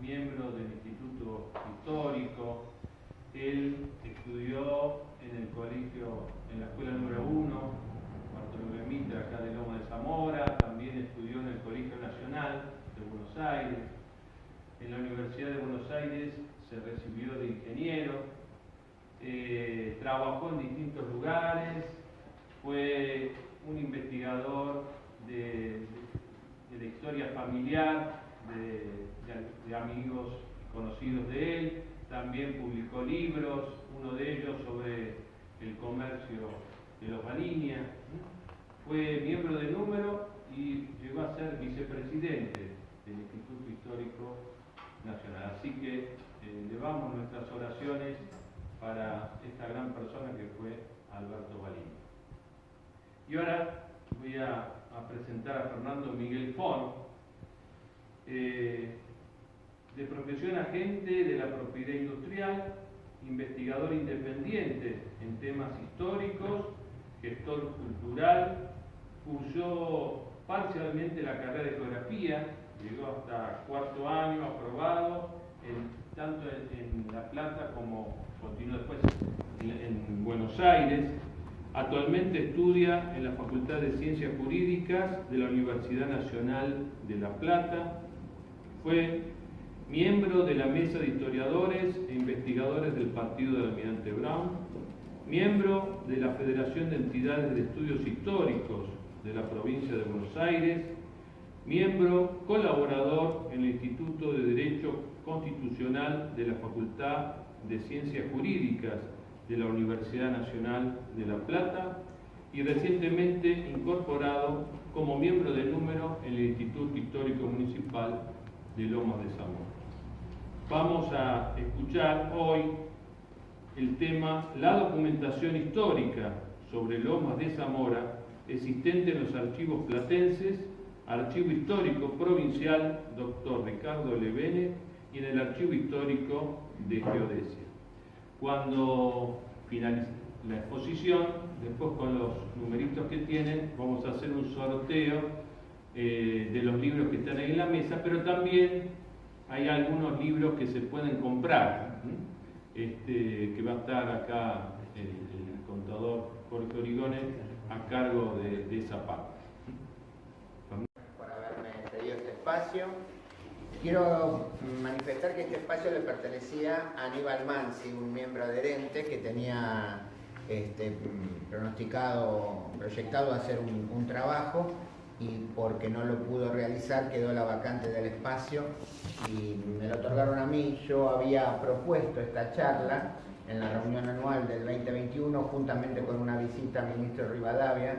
miembro del Instituto Histórico. Él estudió en el colegio, en la escuela número 1, Bartolomé Mitre, acá de Lomas de Zamora. También estudió en el Colegio Nacional de Buenos Aires. En la Universidad de Buenos Aires se recibió de ingeniero. Trabajó en distintos lugares. Fue un investigador de la historia familiar, de amigos conocidos de él. También publicó libros, uno de ellos sobre el comercio de los Baliña. Fue miembro de Número y llegó a ser vicepresidente del Instituto Histórico Nacional. Así que elevamos nuestras oraciones para esta gran persona que fue Alberto Baliña. Y ahora voy a presentar a Fernando Miguel Font, de profesión agente de la propiedad industrial, investigador independiente en temas históricos, gestor cultural, cursó parcialmente la carrera de geografía, llegó hasta cuarto año aprobado, tanto en La Plata como continuó después en Buenos Aires. Actualmente estudia en la Facultad de Ciencias Jurídicas de la Universidad Nacional de La Plata. Fue miembro de la Mesa de Historiadores e Investigadores del Partido del Almirante Brown, miembro de la Federación de Entidades de Estudios Históricos de la Provincia de Buenos Aires, miembro colaborador en el Instituto de Derecho Constitucional de la Facultad de Ciencias Jurídicas de la Universidad Nacional de La Plata y recientemente incorporado como miembro de Número en el Instituto Histórico Municipal de Lomas de Zamora. Vamos a escuchar hoy el tema La documentación histórica sobre Lomas de Zamora existente en los archivos platenses, Archivo Histórico Provincial Dr. Ricardo Levene y en el Archivo Histórico de Geodesia. Cuando finalice la exposición, después con los numeritos que tienen, vamos a hacer un sorteo de los libros que están ahí en la mesa, pero también hay algunos libros que se pueden comprar, que va a estar acá el contador Jorge Origone a cargo de esa parte. Por haberme cedido este espacio. Quiero manifestar que este espacio le pertenecía a Aníbal Mansi, un miembro adherente que tenía proyectado hacer un trabajo, y porque no lo pudo realizar quedó la vacante del espacio y me lo otorgaron a mí. Yo había propuesto esta charla en la reunión anual del 2021 juntamente con una visita al ministro Rivadavia,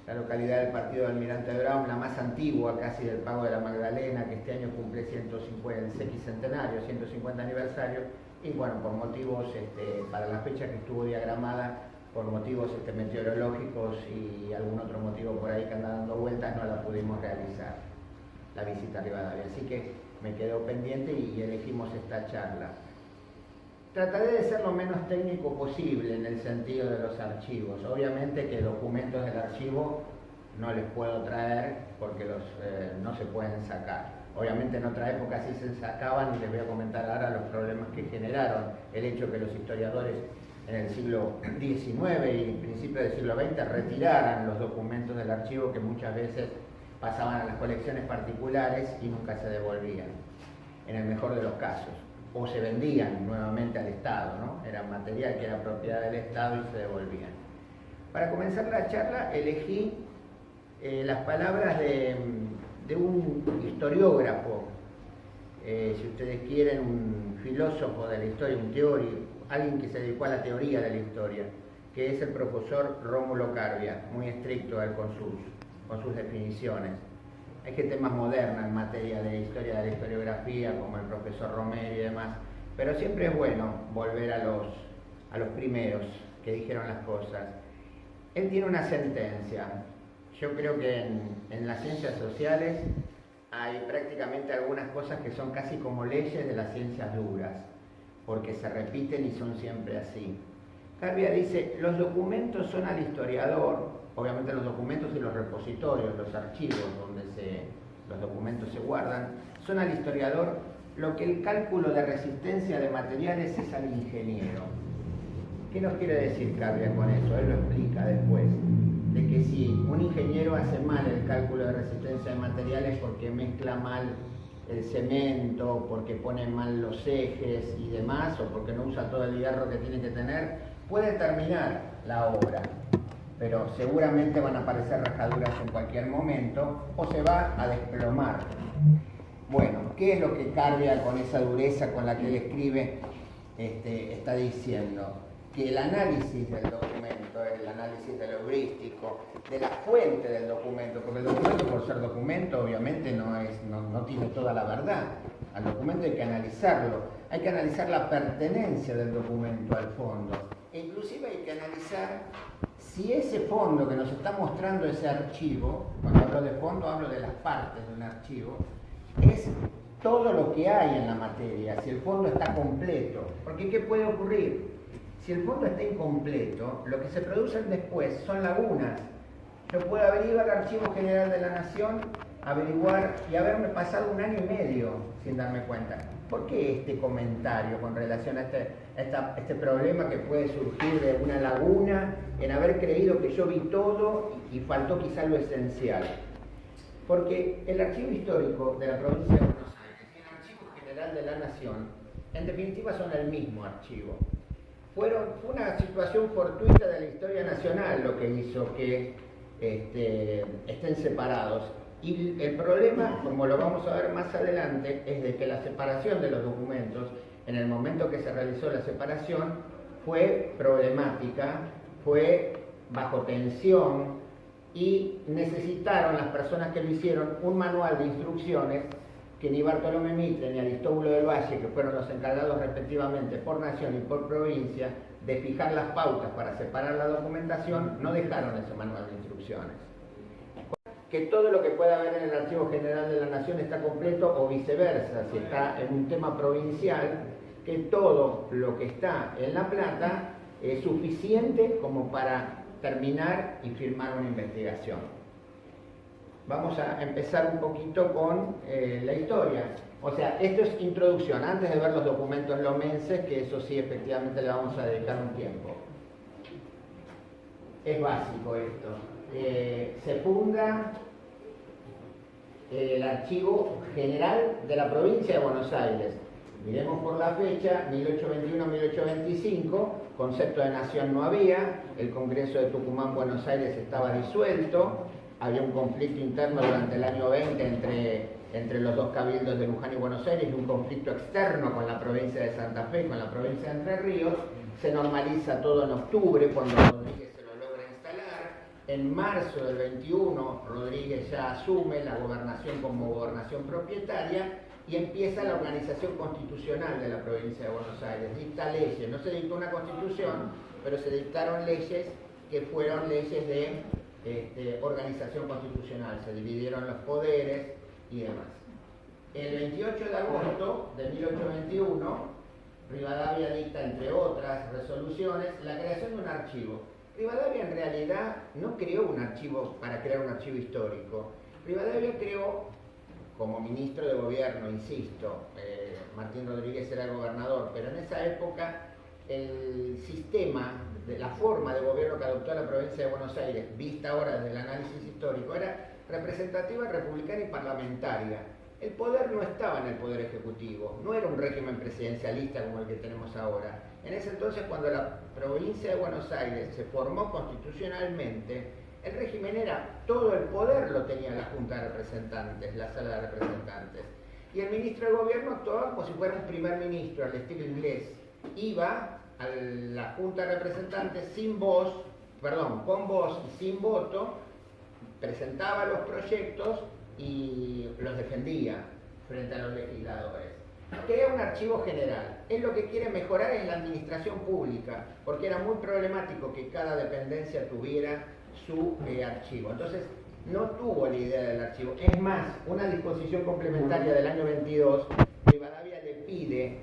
la localidad del partido de Almirante Brown, la más antigua casi del Pago de la Magdalena, que este año cumple 150 aniversario, y bueno, por motivos, para la fecha que estuvo diagramada, por motivos meteorológicos y algún otro motivo por ahí que anda dando vueltas, no la pudimos realizar, la visita a Rivadavia. Así que me quedó pendiente y elegimos esta charla. Trataré de ser lo menos técnico posible en el sentido de los archivos. Obviamente que documentos del archivo no les puedo traer porque no se pueden sacar. Obviamente en otra época sí se sacaban, y les voy a comentar ahora los problemas que generaron el hecho que los historiadores en el siglo XIX y principios del siglo XX retiraran los documentos del archivo, que muchas veces pasaban a las colecciones particulares y nunca se devolvían, en el mejor de los casos. O se vendían nuevamente al Estado, ¿no? Era material que era propiedad del Estado y se devolvían. Para comenzar la charla elegí las palabras de un historiógrafo, si ustedes quieren, un filósofo de la historia, un teórico, alguien que se dedicó a la teoría de la historia, que es el profesor Rómulo Carbia, muy estricto él con sus definiciones. Hay gente más moderna en materia de historia de la historiografía, como el profesor Romero y demás, pero siempre es bueno volver a los primeros que dijeron las cosas. Él tiene una sentencia. Yo creo que en las ciencias sociales hay prácticamente algunas cosas que son casi como leyes de las ciencias duras, porque se repiten y son siempre así. Carbia dice: los documentos son al historiador, obviamente los documentos y los repositorios, los archivos donde los documentos se guardan, son al historiador lo que el cálculo de resistencia de materiales es al ingeniero. ¿Qué nos quiere decir Cardia con eso? Él lo explica después, de que si un ingeniero hace mal el cálculo de resistencia de materiales porque mezcla mal el cemento, porque pone mal los ejes y demás, o porque no usa todo el hierro que tiene que tener, puede terminar la obra, pero seguramente van a aparecer rajaduras en cualquier momento o se va a desplomar. Bueno, ¿qué es lo que Cardia con esa dureza con la que él escribe está diciendo? Que el análisis del documento, el análisis de lo heurístico, de la fuente del documento, porque el documento por ser documento obviamente no tiene toda la verdad. Al documento hay que analizar la pertenencia del documento al fondo. E inclusive hay que analizar si ese fondo que nos está mostrando ese archivo, cuando hablo de fondo hablo de las partes de un archivo, es todo lo que hay en la materia, si el fondo está completo. Porque ¿qué puede ocurrir? Si el fondo está incompleto, lo que se producen después son lagunas. Yo puedo haber ido al Archivo General de la Nación, averiguar y haberme pasado 1 año y medio sin darme cuenta. ¿Por qué este comentario con relación a este problema que puede surgir de una laguna en haber creído que yo vi todo y faltó quizá lo esencial? Porque el Archivo Histórico de la Provincia de Buenos Aires y el Archivo General de la Nación, en definitiva, son el mismo archivo. Fue una situación fortuita de la historia nacional lo que hizo que estén separados. Y el problema, como lo vamos a ver más adelante, es de que la separación de los documentos, en el momento que se realizó la separación, fue problemática, fue bajo tensión y necesitaron las personas que lo hicieron un manual de instrucciones que ni Bartolomé Mitre ni Aristóbulo del Valle, que fueron los encargados respectivamente por nación y por provincia de fijar las pautas para separar la documentación, no dejaron ese manual de instrucciones. Que todo lo que pueda haber en el Archivo General de la Nación está completo o viceversa, si está en un tema provincial, que todo lo que está en La Plata es suficiente como para terminar y firmar una investigación. Vamos a empezar un poquito con la historia. O sea, esto es introducción, antes de ver los documentos lomenses, que eso sí, efectivamente le vamos a dedicar un tiempo. Es básico esto. Se funda el Archivo General de la Provincia de Buenos Aires. Miremos por la fecha, 1821-1825, concepto de nación no había, el Congreso de Tucumán, Buenos Aires estaba disuelto, había un conflicto interno durante el año 20 entre los dos cabildos de Luján y Buenos Aires y un conflicto externo con la provincia de Santa Fe y con la provincia de Entre Ríos. Se normaliza todo en octubre cuando Rodríguez se lo logra instalar. En marzo del 21 Rodríguez ya asume la gobernación como gobernación propietaria y empieza la organización constitucional de la provincia de Buenos Aires. Dicta leyes, no se dictó una constitución, pero se dictaron leyes que fueron leyes de organización constitucional, se dividieron los poderes y demás. El 28 de agosto de 1821, Rivadavia dicta, entre otras resoluciones, la creación de un archivo. Rivadavia en realidad no creó un archivo para crear un archivo histórico. Rivadavia creó, como ministro de gobierno, insisto, Martín Rodríguez era gobernador, pero en esa época el sistema, la forma de gobierno que adoptó la provincia de Buenos Aires, vista ahora desde el análisis histórico, era representativa, republicana y parlamentaria. El poder no estaba en el poder ejecutivo, no era un régimen presidencialista como el que tenemos ahora. En ese entonces, cuando la provincia de Buenos Aires se formó constitucionalmente, el régimen era, todo el poder lo tenía la Junta de Representantes, la Sala de Representantes. Y el ministro de gobierno actuaba como si fuera un primer ministro, al estilo inglés. Iba a la Junta de Representantes con voz y sin voto, presentaba los proyectos y los defendía frente a los legisladores. Crea un archivo general. Él lo que quiere mejorar es la administración pública, porque era muy problemático que cada dependencia tuviera su archivo. Entonces, no tuvo la idea del archivo. Es más, una disposición complementaria del año 22, Rivadavia le pide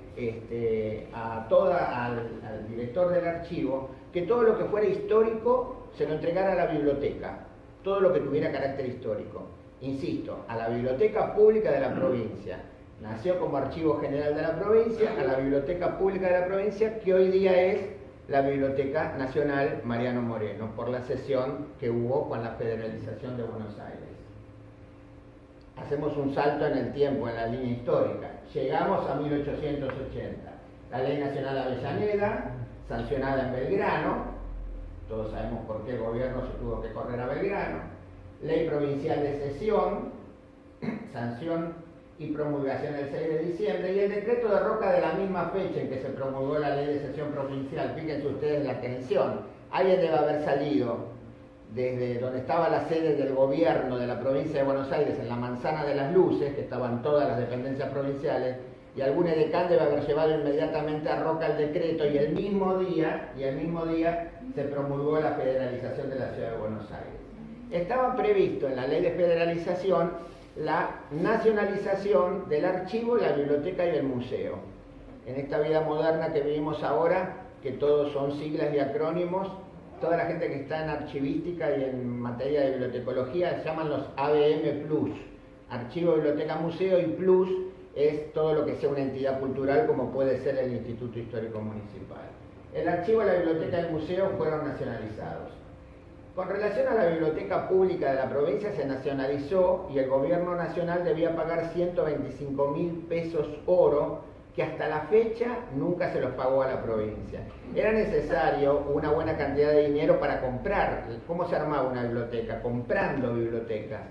al director del archivo que todo lo que fuera histórico se lo entregara a la biblioteca, todo lo que tuviera carácter histórico. Insisto, a la biblioteca pública de la provincia. Nació como Archivo General de la provincia, a la Biblioteca Pública de la provincia, que hoy día es la Biblioteca Nacional Mariano Moreno, por la cesión que hubo con la federalización de Buenos Aires. Hacemos un salto en el tiempo, en la línea histórica. Llegamos a 1880. La Ley Nacional Avellaneda, sancionada en Belgrano, todos sabemos por qué el gobierno se tuvo que correr a Belgrano. Ley Provincial de Cesión, sanción y promulgación el 6 de diciembre, y el decreto de Roca de la misma fecha en que se promulgó la Ley de Cesión Provincial. Fíjense ustedes la tensión. Alguien debe haber salido desde donde estaba la sede del gobierno de la provincia de Buenos Aires, en la Manzana de las Luces, que estaban todas las dependencias provinciales, y algún edecán debe haber llevado inmediatamente a Roca el decreto, y el mismo día se promulgó la federalización de la ciudad de Buenos Aires. Estaba previsto en la ley de federalización la nacionalización del archivo, la biblioteca y el museo. En esta vida moderna que vivimos ahora, que todos son siglas y acrónimos, toda la gente que está en archivística y en materia de bibliotecología se llaman los ABM+, Archivo, Biblioteca, Museo, y Plus es todo lo que sea una entidad cultural como puede ser el Instituto Histórico Municipal. El archivo, la biblioteca y el museo fueron nacionalizados. Con relación a la biblioteca pública de la provincia, se nacionalizó y el gobierno nacional debía pagar 125.000 pesos oro, que hasta la fecha nunca se los pagó a la provincia. Era necesario una buena cantidad de dinero para comprar. ¿Cómo se armaba una biblioteca? Comprando bibliotecas.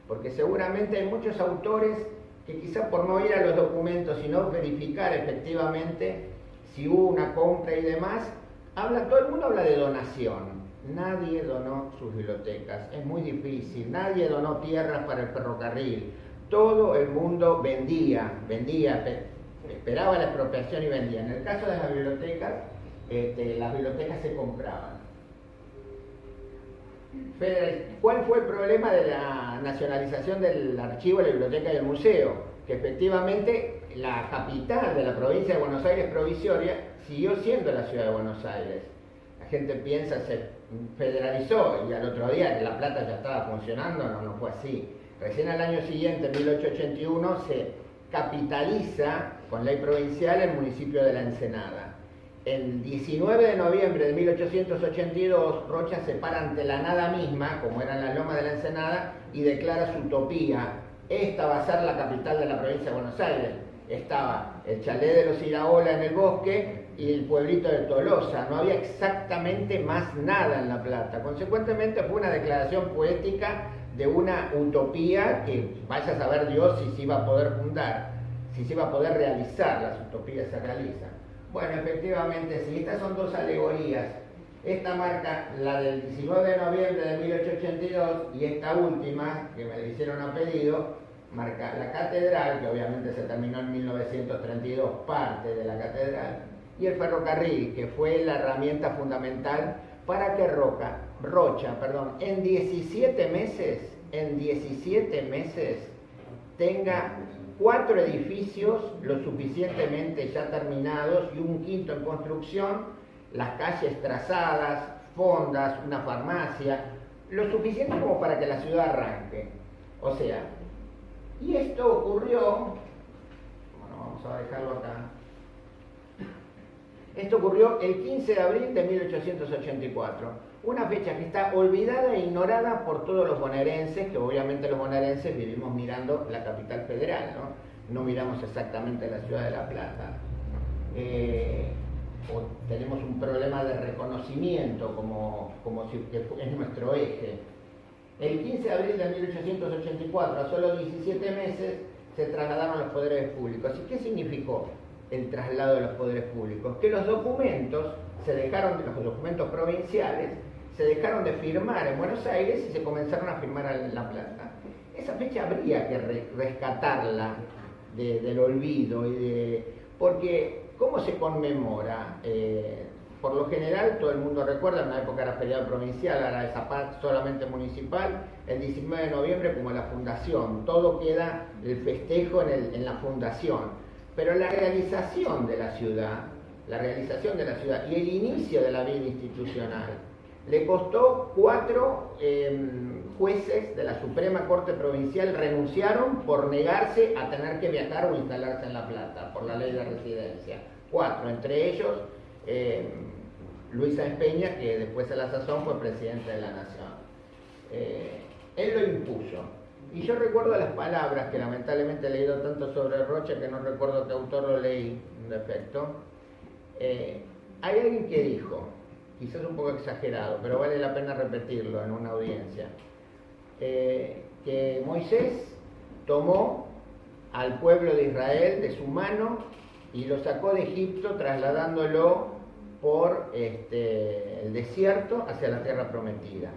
Porque seguramente hay muchos autores que quizás por no ir a los documentos y no verificar efectivamente si hubo una compra y demás, todo el mundo habla de donación. Nadie donó sus bibliotecas, es muy difícil. Nadie donó tierras para el ferrocarril. Todo el mundo vendía, esperaba la expropiación y vendía. En el caso de las bibliotecas se compraban. ¿Cuál fue el problema de la nacionalización del archivo, la biblioteca y el museo? Que efectivamente la capital de la provincia de Buenos Aires provisoria siguió siendo la ciudad de Buenos Aires. La gente piensa, se federalizó y al otro día La Plata ya estaba funcionando. No fue así. Recién al año siguiente, en 1881, se capitaliza con ley provincial el municipio de La Ensenada. El 19 de noviembre de 1882, Rocha se para ante la nada misma, como eran las lomas de La Ensenada, y declara su utopía. Esta va a ser la capital de la provincia de Buenos Aires. Estaba el chalet de los Iraola en el bosque y el pueblito de Tolosa. No había exactamente más nada en La Plata. Consecuentemente fue una declaración poética de una utopía que vaya a saber Dios si se iba a poder fundar, si se iba a poder realizar. Las utopías se realizan. Bueno, efectivamente, sí, estas son dos alegorías. Esta marca la del 19 de noviembre de 1882 y esta última, que me la hicieron a pedido, marca la catedral, que obviamente se terminó en 1932, parte de la catedral, y el ferrocarril, que fue la herramienta fundamental para que Rocha, en 17 meses tenga 4 edificios lo suficientemente ya terminados y un quinto en construcción, las calles trazadas, fondas, una farmacia, lo suficiente como para que la ciudad arranque. O sea, y esto ocurrió, bueno, vamos a dejarlo acá, esto ocurrió el 15 de abril de 1884, una fecha que está olvidada e ignorada por todos los bonaerenses, que obviamente los bonaerenses vivimos mirando la capital federal, no miramos exactamente la ciudad de La Plata. O tenemos un problema de reconocimiento como si es nuestro eje. El 15 de abril de 1884, a solo 17 meses, se trasladaron los poderes públicos. ¿Y qué significó el traslado de los poderes públicos? Que los documentos los documentos provinciales se dejaron de firmar en Buenos Aires y se comenzaron a firmar en La Plata. Esa fecha habría que rescatarla del olvido, porque ¿cómo se conmemora? Por lo general, todo el mundo recuerda, en una época era feriado provincial, ahora es solamente municipal, el 19 de noviembre como la fundación, todo queda el festejo en la fundación, pero la realización de la ciudad y el inicio de la vida institucional le costó 4 jueces de la Suprema Corte Provincial renunciaron por negarse a tener que viajar o instalarse en La Plata, por la ley de residencia. 4, entre ellos Luis Sáenz Peña, que después a la sazón fue presidente de la Nación. Él lo impuso. Y yo recuerdo las palabras, que lamentablemente he leído tanto sobre Rocha que no recuerdo qué autor lo leí, en defecto. Hay alguien que dijo, quizás un poco exagerado, pero vale la pena repetirlo en una audiencia, que Moisés tomó al pueblo de Israel de su mano y lo sacó de Egipto trasladándolo por el desierto hacia la tierra prometida.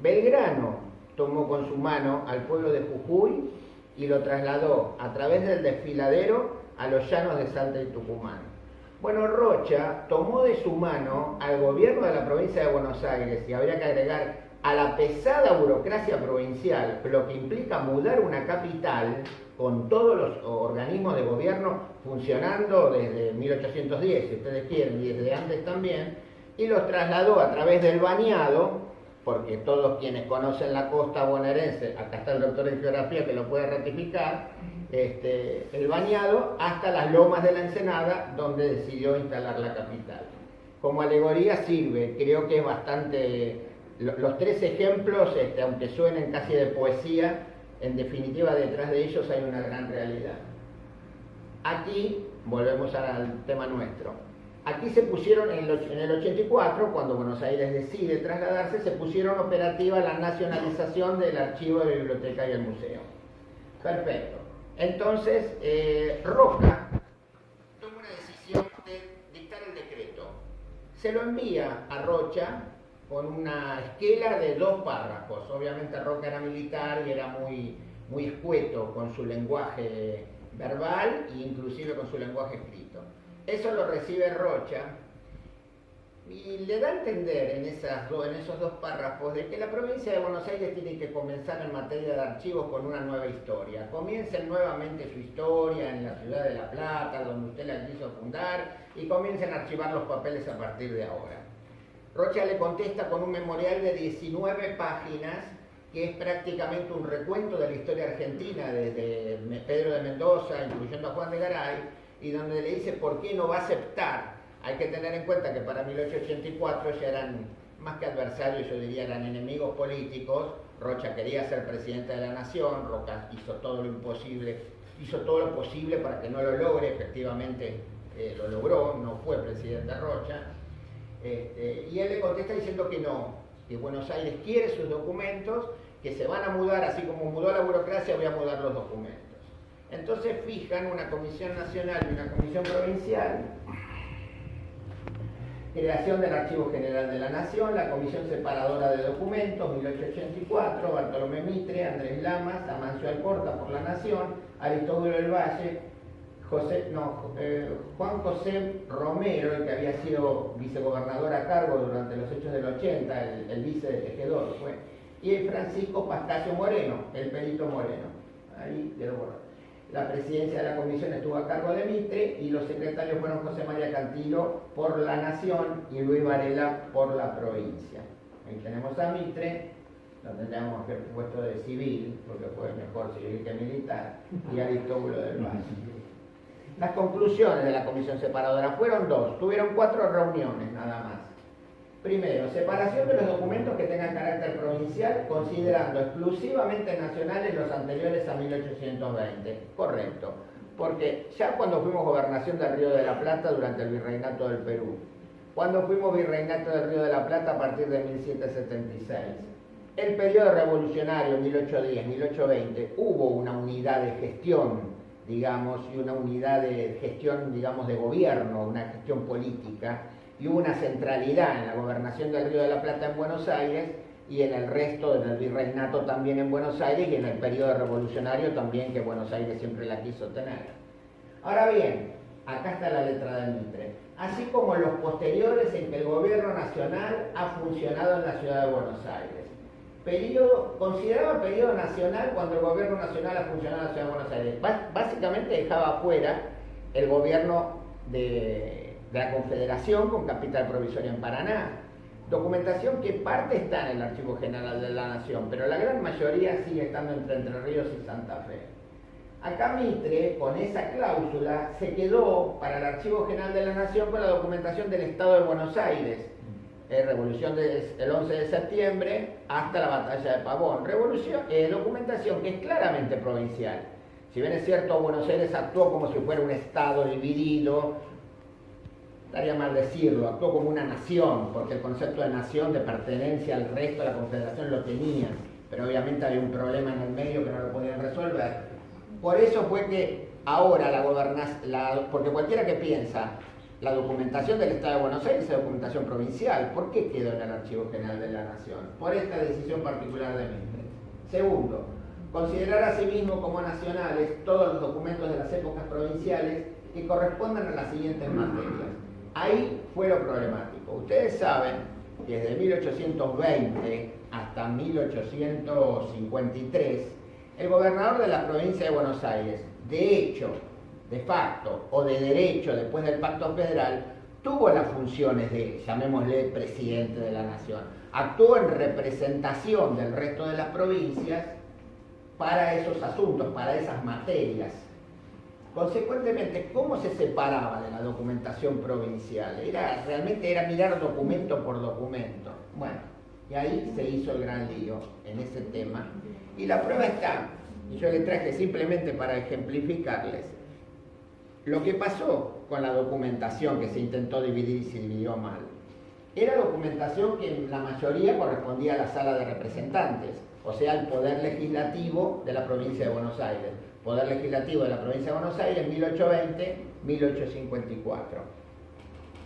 Belgrano tomó con su mano al pueblo de Jujuy y lo trasladó a través del desfiladero a los llanos de Salta y Tucumán. Bueno, Rocha tomó de su mano al gobierno de la provincia de Buenos Aires, y habría que agregar a la pesada burocracia provincial, lo que implica mudar una capital con todos los organismos de gobierno funcionando desde 1810, si ustedes quieren, y desde antes también, y los trasladó a través del Bañado, porque todos quienes conocen la costa bonaerense, acá está el doctor en geografía que lo puede ratificar, el Bañado hasta las lomas de la Ensenada, donde decidió instalar la capital. Como alegoría sirve, creo que es bastante... Los 3 ejemplos, aunque suenen casi de poesía, en definitiva detrás de ellos hay una gran realidad. Aquí, volvemos al tema nuestro, aquí se pusieron, en el 84, cuando Buenos Aires decide trasladarse, se pusieron operativa la nacionalización del archivo de la biblioteca y el museo. Perfecto. Entonces, Roca toma una decisión de dictar el decreto. Se lo envía a Rocha con una esquela de 2 párrafos. Obviamente Roca era militar y era muy escueto con su lenguaje verbal e inclusive con su lenguaje escrito. Eso lo recibe Rocha y le da a entender en esos 2 párrafos de que la provincia de Buenos Aires tiene que comenzar en materia de archivos con una nueva historia. Comiencen nuevamente su historia en la ciudad de La Plata, donde usted la quiso fundar, y comiencen a archivar los papeles a partir de ahora. Rocha le contesta con un memorial de 19 páginas, que es prácticamente un recuento de la historia argentina, desde Pedro de Mendoza, incluyendo a Juan de Garay, y donde le dice por qué no va a aceptar. Hay que tener en cuenta que para 1884 ya eran, más que adversarios, yo diría eran enemigos políticos. Rocha quería ser presidente de la Nación, Roca hizo todo lo posible para que no lo logre, efectivamente lo logró, no fue presidente Rocha. Y él le contesta diciendo que no, que Buenos Aires quiere sus documentos, que se van a mudar, así como mudó la burocracia, voy a mudar los documentos. Entonces fijan una comisión nacional y una comisión provincial, creación del Archivo General de la Nación, la Comisión Separadora de Documentos, 1884, Bartolomé Mitre, Andrés Lamas, Amancio Alcorta por la Nación, Aristóbulo del Valle, Juan José Romero, el que había sido vicegobernador a cargo durante los hechos del 80, el vice de Tejedor fue, y el Francisco Pascasio Moreno, el perito Moreno. Ahí quedó borrado. La presidencia de la comisión estuvo a cargo de Mitre y los secretarios fueron José María Cantillo por la Nación y Luis Varela por la provincia. Ahí tenemos a Mitre, lo tendríamos que haber puesto de civil, porque fue mejor civil que militar, y Aristóbulo del Valle. Las conclusiones de la comisión separadora fueron 2, tuvieron 4 reuniones nada más. Primero, separación de los documentos que tengan carácter provincial, considerando exclusivamente nacionales los anteriores a 1820. Correcto, porque ya cuando fuimos gobernación del Río de la Plata durante el virreinato del Perú, cuando fuimos virreinato del Río de la Plata a partir de 1776, el periodo revolucionario 1810-1820, hubo una unidad de gestión, digamos, y una unidad de gestión, digamos, de gobierno, una gestión política, y hubo una centralidad en la gobernación del Río de la Plata en Buenos Aires y en el resto del virreinato también en Buenos Aires, y en el periodo revolucionario también, que Buenos Aires siempre la quiso tener. Ahora bien, acá está la letra de Mitre. Así como los posteriores en que el gobierno nacional ha funcionado en la ciudad de Buenos Aires. Consideraba periodo nacional cuando el gobierno nacional ha funcionado en la ciudad de Buenos Aires. Básicamente dejaba afuera el gobierno de la Confederación con capital provisorio en Paraná. documentación que parte está en el Archivo General de la Nación, pero la gran mayoría sigue estando entre Entre Ríos y Santa Fe. Acá Mitre, con esa cláusula, se quedó para el Archivo General de la Nación con la documentación del Estado de Buenos Aires, revolución del 11 de septiembre hasta la batalla de Pavón. Documentación que es claramente provincial. Si bien es cierto, Buenos Aires actuó como si fuera un Estado dividido, estaría mal decirlo, actuó como una nación, porque el concepto de nación, de pertenencia al resto de la Confederación lo tenían, pero obviamente había un problema en el medio que no lo podían resolver. Por eso fue que ahora porque cualquiera que piensa, la documentación del Estado de Buenos Aires es documentación provincial. ¿Por qué quedó en el Archivo General de la Nación? Por esta decisión particular de Mitre. Segundo, considerar a sí mismo como nacionales todos los documentos de las épocas provinciales que correspondan a las siguientes materias. Ahí fue lo problemático. Ustedes saben que desde 1820 hasta 1853, el gobernador de la provincia de Buenos Aires, de hecho, de facto o de derecho después del Pacto Federal, tuvo las funciones de, llamémosle, presidente de la nación. Actuó en representación del resto de las provincias para esos asuntos, para esas materias. Consecuentemente, ¿cómo se separaba de la documentación provincial? Realmente era mirar documento por documento. Bueno, y ahí se hizo el gran lío en ese tema. Y la prueba está, y yo le traje simplemente para ejemplificarles, lo que pasó con la documentación que se intentó dividir y se dividió mal. Era documentación que en la mayoría correspondía a la Sala de Representantes, o sea, al Poder Legislativo de la provincia de Buenos Aires. Poder Legislativo de la provincia de Buenos Aires, 1820-1854.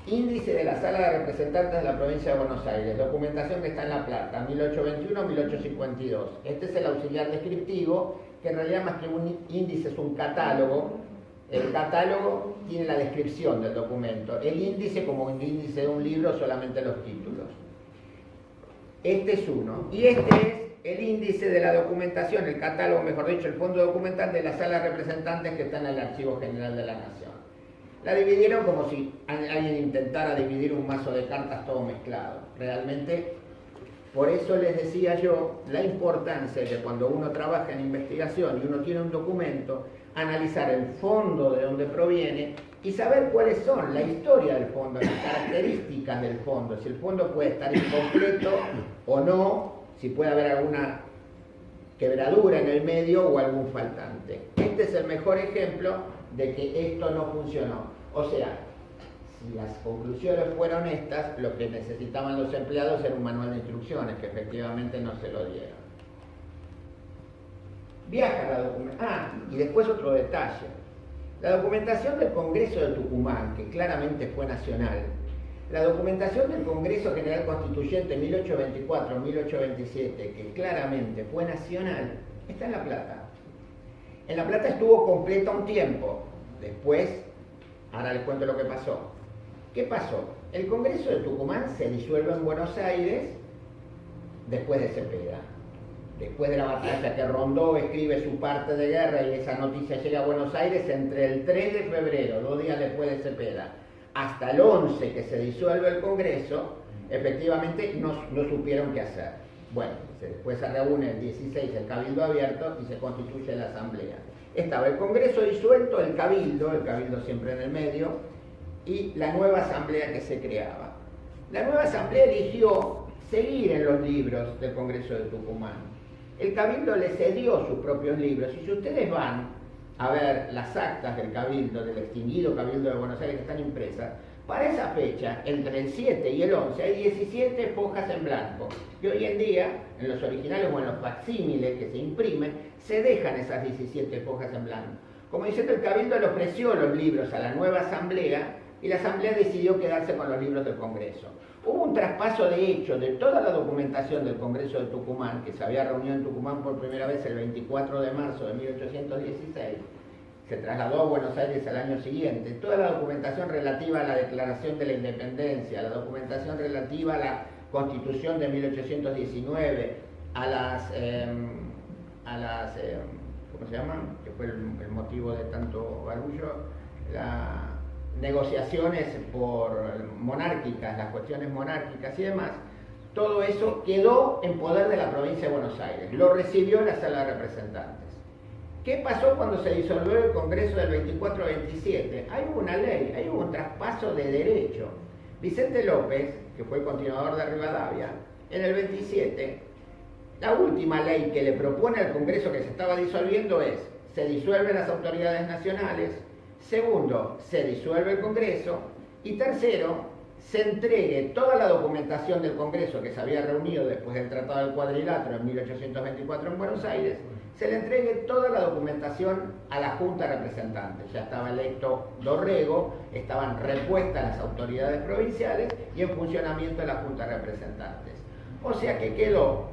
Índice de la Sala de Representantes de la provincia de Buenos Aires, documentación que está en La Plata, 1821-1852. Este es el auxiliar descriptivo, que en realidad más que un índice es un catálogo. El catálogo tiene la descripción del documento. El índice, como un índice de un libro, solamente los títulos. Este es uno. Y este es el índice de la documentación, el catálogo, mejor dicho, el fondo documental de la Sala de Representantes que está en el Archivo General de la Nación. La dividieron como si alguien intentara dividir un mazo de cartas todo mezclado. Realmente, por eso les decía yo, la importancia de cuando uno trabaja en investigación y uno tiene un documento, analizar el fondo de dónde proviene y saber cuáles son la historia del fondo, las características del fondo, si el fondo puede estar incompleto o no, si puede haber alguna quebradura en el medio o algún faltante. Este es el mejor ejemplo de que esto no funcionó. O sea, si las conclusiones fueron estas, lo que necesitaban los empleados era un manual de instrucciones, que efectivamente no se lo dieron. Viaja la documentación. Y después otro detalle. La documentación del Congreso de Tucumán, que claramente fue nacional, la documentación del Congreso General Constituyente 1824-1827, que claramente fue nacional, está en La Plata. En La Plata estuvo completa un tiempo. Después, ahora les cuento lo que pasó. ¿Qué pasó? El Congreso de Tucumán se disuelve en Buenos Aires después de Cepeda. Después de la batalla que Rondó escribe su parte de guerra y esa noticia llega a Buenos Aires entre el 3 de febrero, 2 días después de Cepeda, hasta el 11 que se disuelve el Congreso, efectivamente no supieron qué hacer. Bueno, después se reúne el 16 el Cabildo Abierto y se constituye la Asamblea. Estaba el Congreso disuelto, el Cabildo siempre en el medio, y la nueva Asamblea que se creaba. La nueva Asamblea eligió seguir en los libros del Congreso de Tucumán. El Cabildo le cedió sus propios libros, y si ustedes van a ver las actas del Cabildo, del extinguido Cabildo de Buenos Aires que están impresas, para esa fecha, entre el 7 y el 11, hay 17 hojas en blanco. Y hoy en día, en los originales o en los facsímiles que se imprimen, se dejan esas 17 hojas en blanco. Como diciendo, el Cabildo le ofreció los libros a la nueva Asamblea y la Asamblea decidió quedarse con los libros del Congreso. Hubo un traspaso de hecho de toda la documentación del Congreso de Tucumán, que se había reunido en Tucumán por primera vez el 24 de marzo de 1816, se trasladó a Buenos Aires al año siguiente. Toda la documentación relativa a la Declaración de la Independencia, la documentación relativa a la Constitución de 1819, a las ¿cómo se llaman? Que fue el motivo de tanto barullo, las negociaciones monárquicas, las cuestiones monárquicas y demás, todo eso quedó en poder de la provincia de Buenos Aires, lo recibió la Sala de Representantes. ¿Qué pasó cuando se disolvió el Congreso del 24-27? Ahí hubo una ley, ahí hubo un traspaso de derecho. Vicente López, que fue el continuador de Rivadavia, en el 27, la última ley que le propone al Congreso que se estaba disolviendo es: se disuelven las autoridades nacionales, segundo, se disuelve el Congreso, y tercero, se entregue toda la documentación del Congreso que se había reunido después del Tratado del Cuadrilátero en 1824 en Buenos Aires, se le entregue toda la documentación a la Junta de Representantes. Ya estaba electo Dorrego, estaban repuestas las autoridades provinciales y en funcionamiento la Junta de Representantes. O sea que quedó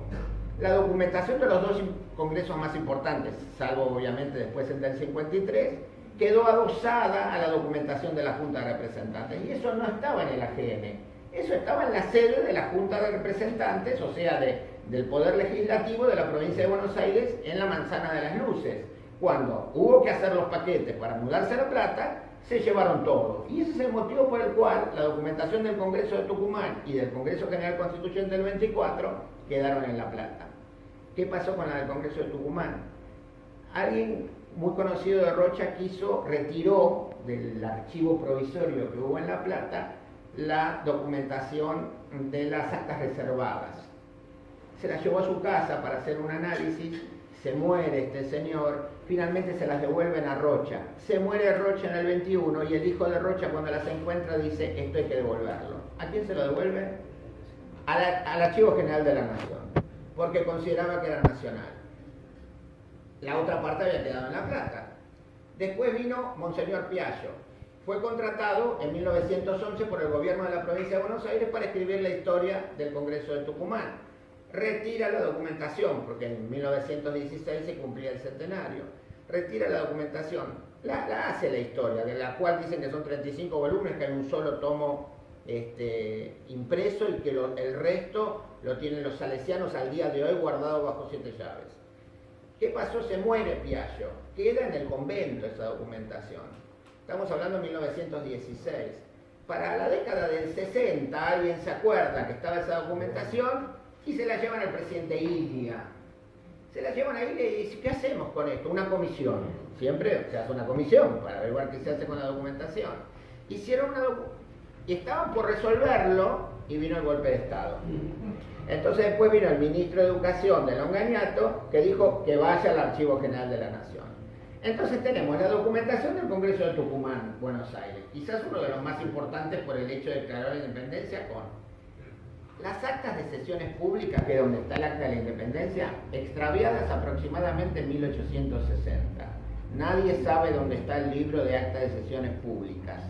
la documentación de los dos congresos más importantes, salvo obviamente después el del 53, quedó adosada a la documentación de la Junta de Representantes. Y eso no estaba en el AGN, eso estaba en la sede de la Junta de Representantes, o sea, del Poder Legislativo de la provincia de Buenos Aires, en la Manzana de las Luces. Cuando hubo que hacer los paquetes para mudarse a La Plata, se llevaron todo. Y ese es el motivo por el cual la documentación del Congreso de Tucumán y del Congreso General Constituyente del 24 quedaron en La Plata. ¿Qué pasó con la del Congreso de Tucumán? Alguien muy conocido de Rocha retiró del archivo provisorio que hubo en La Plata la documentación de las actas reservadas. Se las llevó a su casa para hacer un análisis, se muere este señor, finalmente se las devuelven a Rocha. Se muere Rocha en el 21 y el hijo de Rocha, cuando las encuentra, dice: esto hay que devolverlo. ¿A quién se lo devuelve? Al Archivo General de la Nación, porque consideraba que era nacional. La otra parte había quedado en La Plata. Después vino Monseñor Piaggio. Fue contratado en 1911 por el gobierno de la provincia de Buenos Aires para escribir la historia del Congreso de Tucumán. Retira la documentación, porque en 1916 se cumplía el centenario. Retira la documentación, la hace la historia, de la cual dicen que son 35 volúmenes, que hay un solo tomo impreso y que el resto lo tienen los salesianos al día de hoy guardado bajo 7 llaves. ¿Qué pasó? Se muere Piaggio. Queda en el convento esa documentación. Estamos hablando de 1916. Para la década del 60 alguien se acuerda que estaba esa documentación y se la llevan al presidente Ilia. Se la llevan a Ilia y dice: ¿qué hacemos con esto? Una comisión. Siempre se hace una comisión para averiguar qué se hace con la documentación. Hicieron y estaban por resolverlo y vino el golpe de Estado. Entonces después vino el ministro de Educación de Longaniato, que dijo que vaya al Archivo General de la Nación. Entonces tenemos la documentación del Congreso de Tucumán, Buenos Aires, quizás uno de los más importantes por el hecho de declarar la independencia, con las actas de sesiones públicas, que es donde está el acta de la independencia, extraviadas aproximadamente en 1860. Nadie sabe dónde está el libro de actas de sesiones públicas.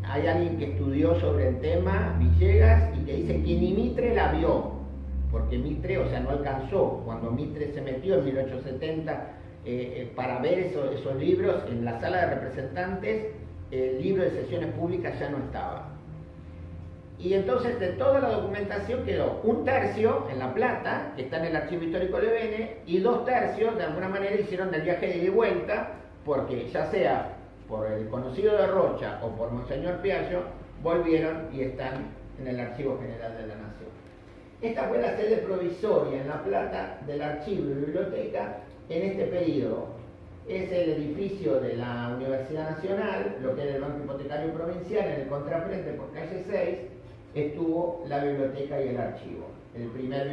Hay alguien que estudió sobre el tema, Villegas, y que dice que ni Mitre la vio, porque Mitre, o sea, no alcanzó. Cuando Mitre se metió en 1870 para ver esos libros, en la Sala de Representantes, el libro de sesiones públicas ya no estaba. Y entonces de toda la documentación quedó un tercio en La Plata, que está en el Archivo Histórico Levene, y 2 tercios, de alguna manera, hicieron el viaje de ida y vuelta, porque ya sea por el conocido de Rocha o por Monseñor Piaggio, volvieron y están en el Archivo General de la Nación. Esta fue la sede provisoria en La Plata del archivo y biblioteca en este periodo. Es el edificio de la Universidad Nacional, lo que era el Banco Hipotecario Provincial. En el contrafrente, por calle 6, estuvo la biblioteca y el archivo. El primer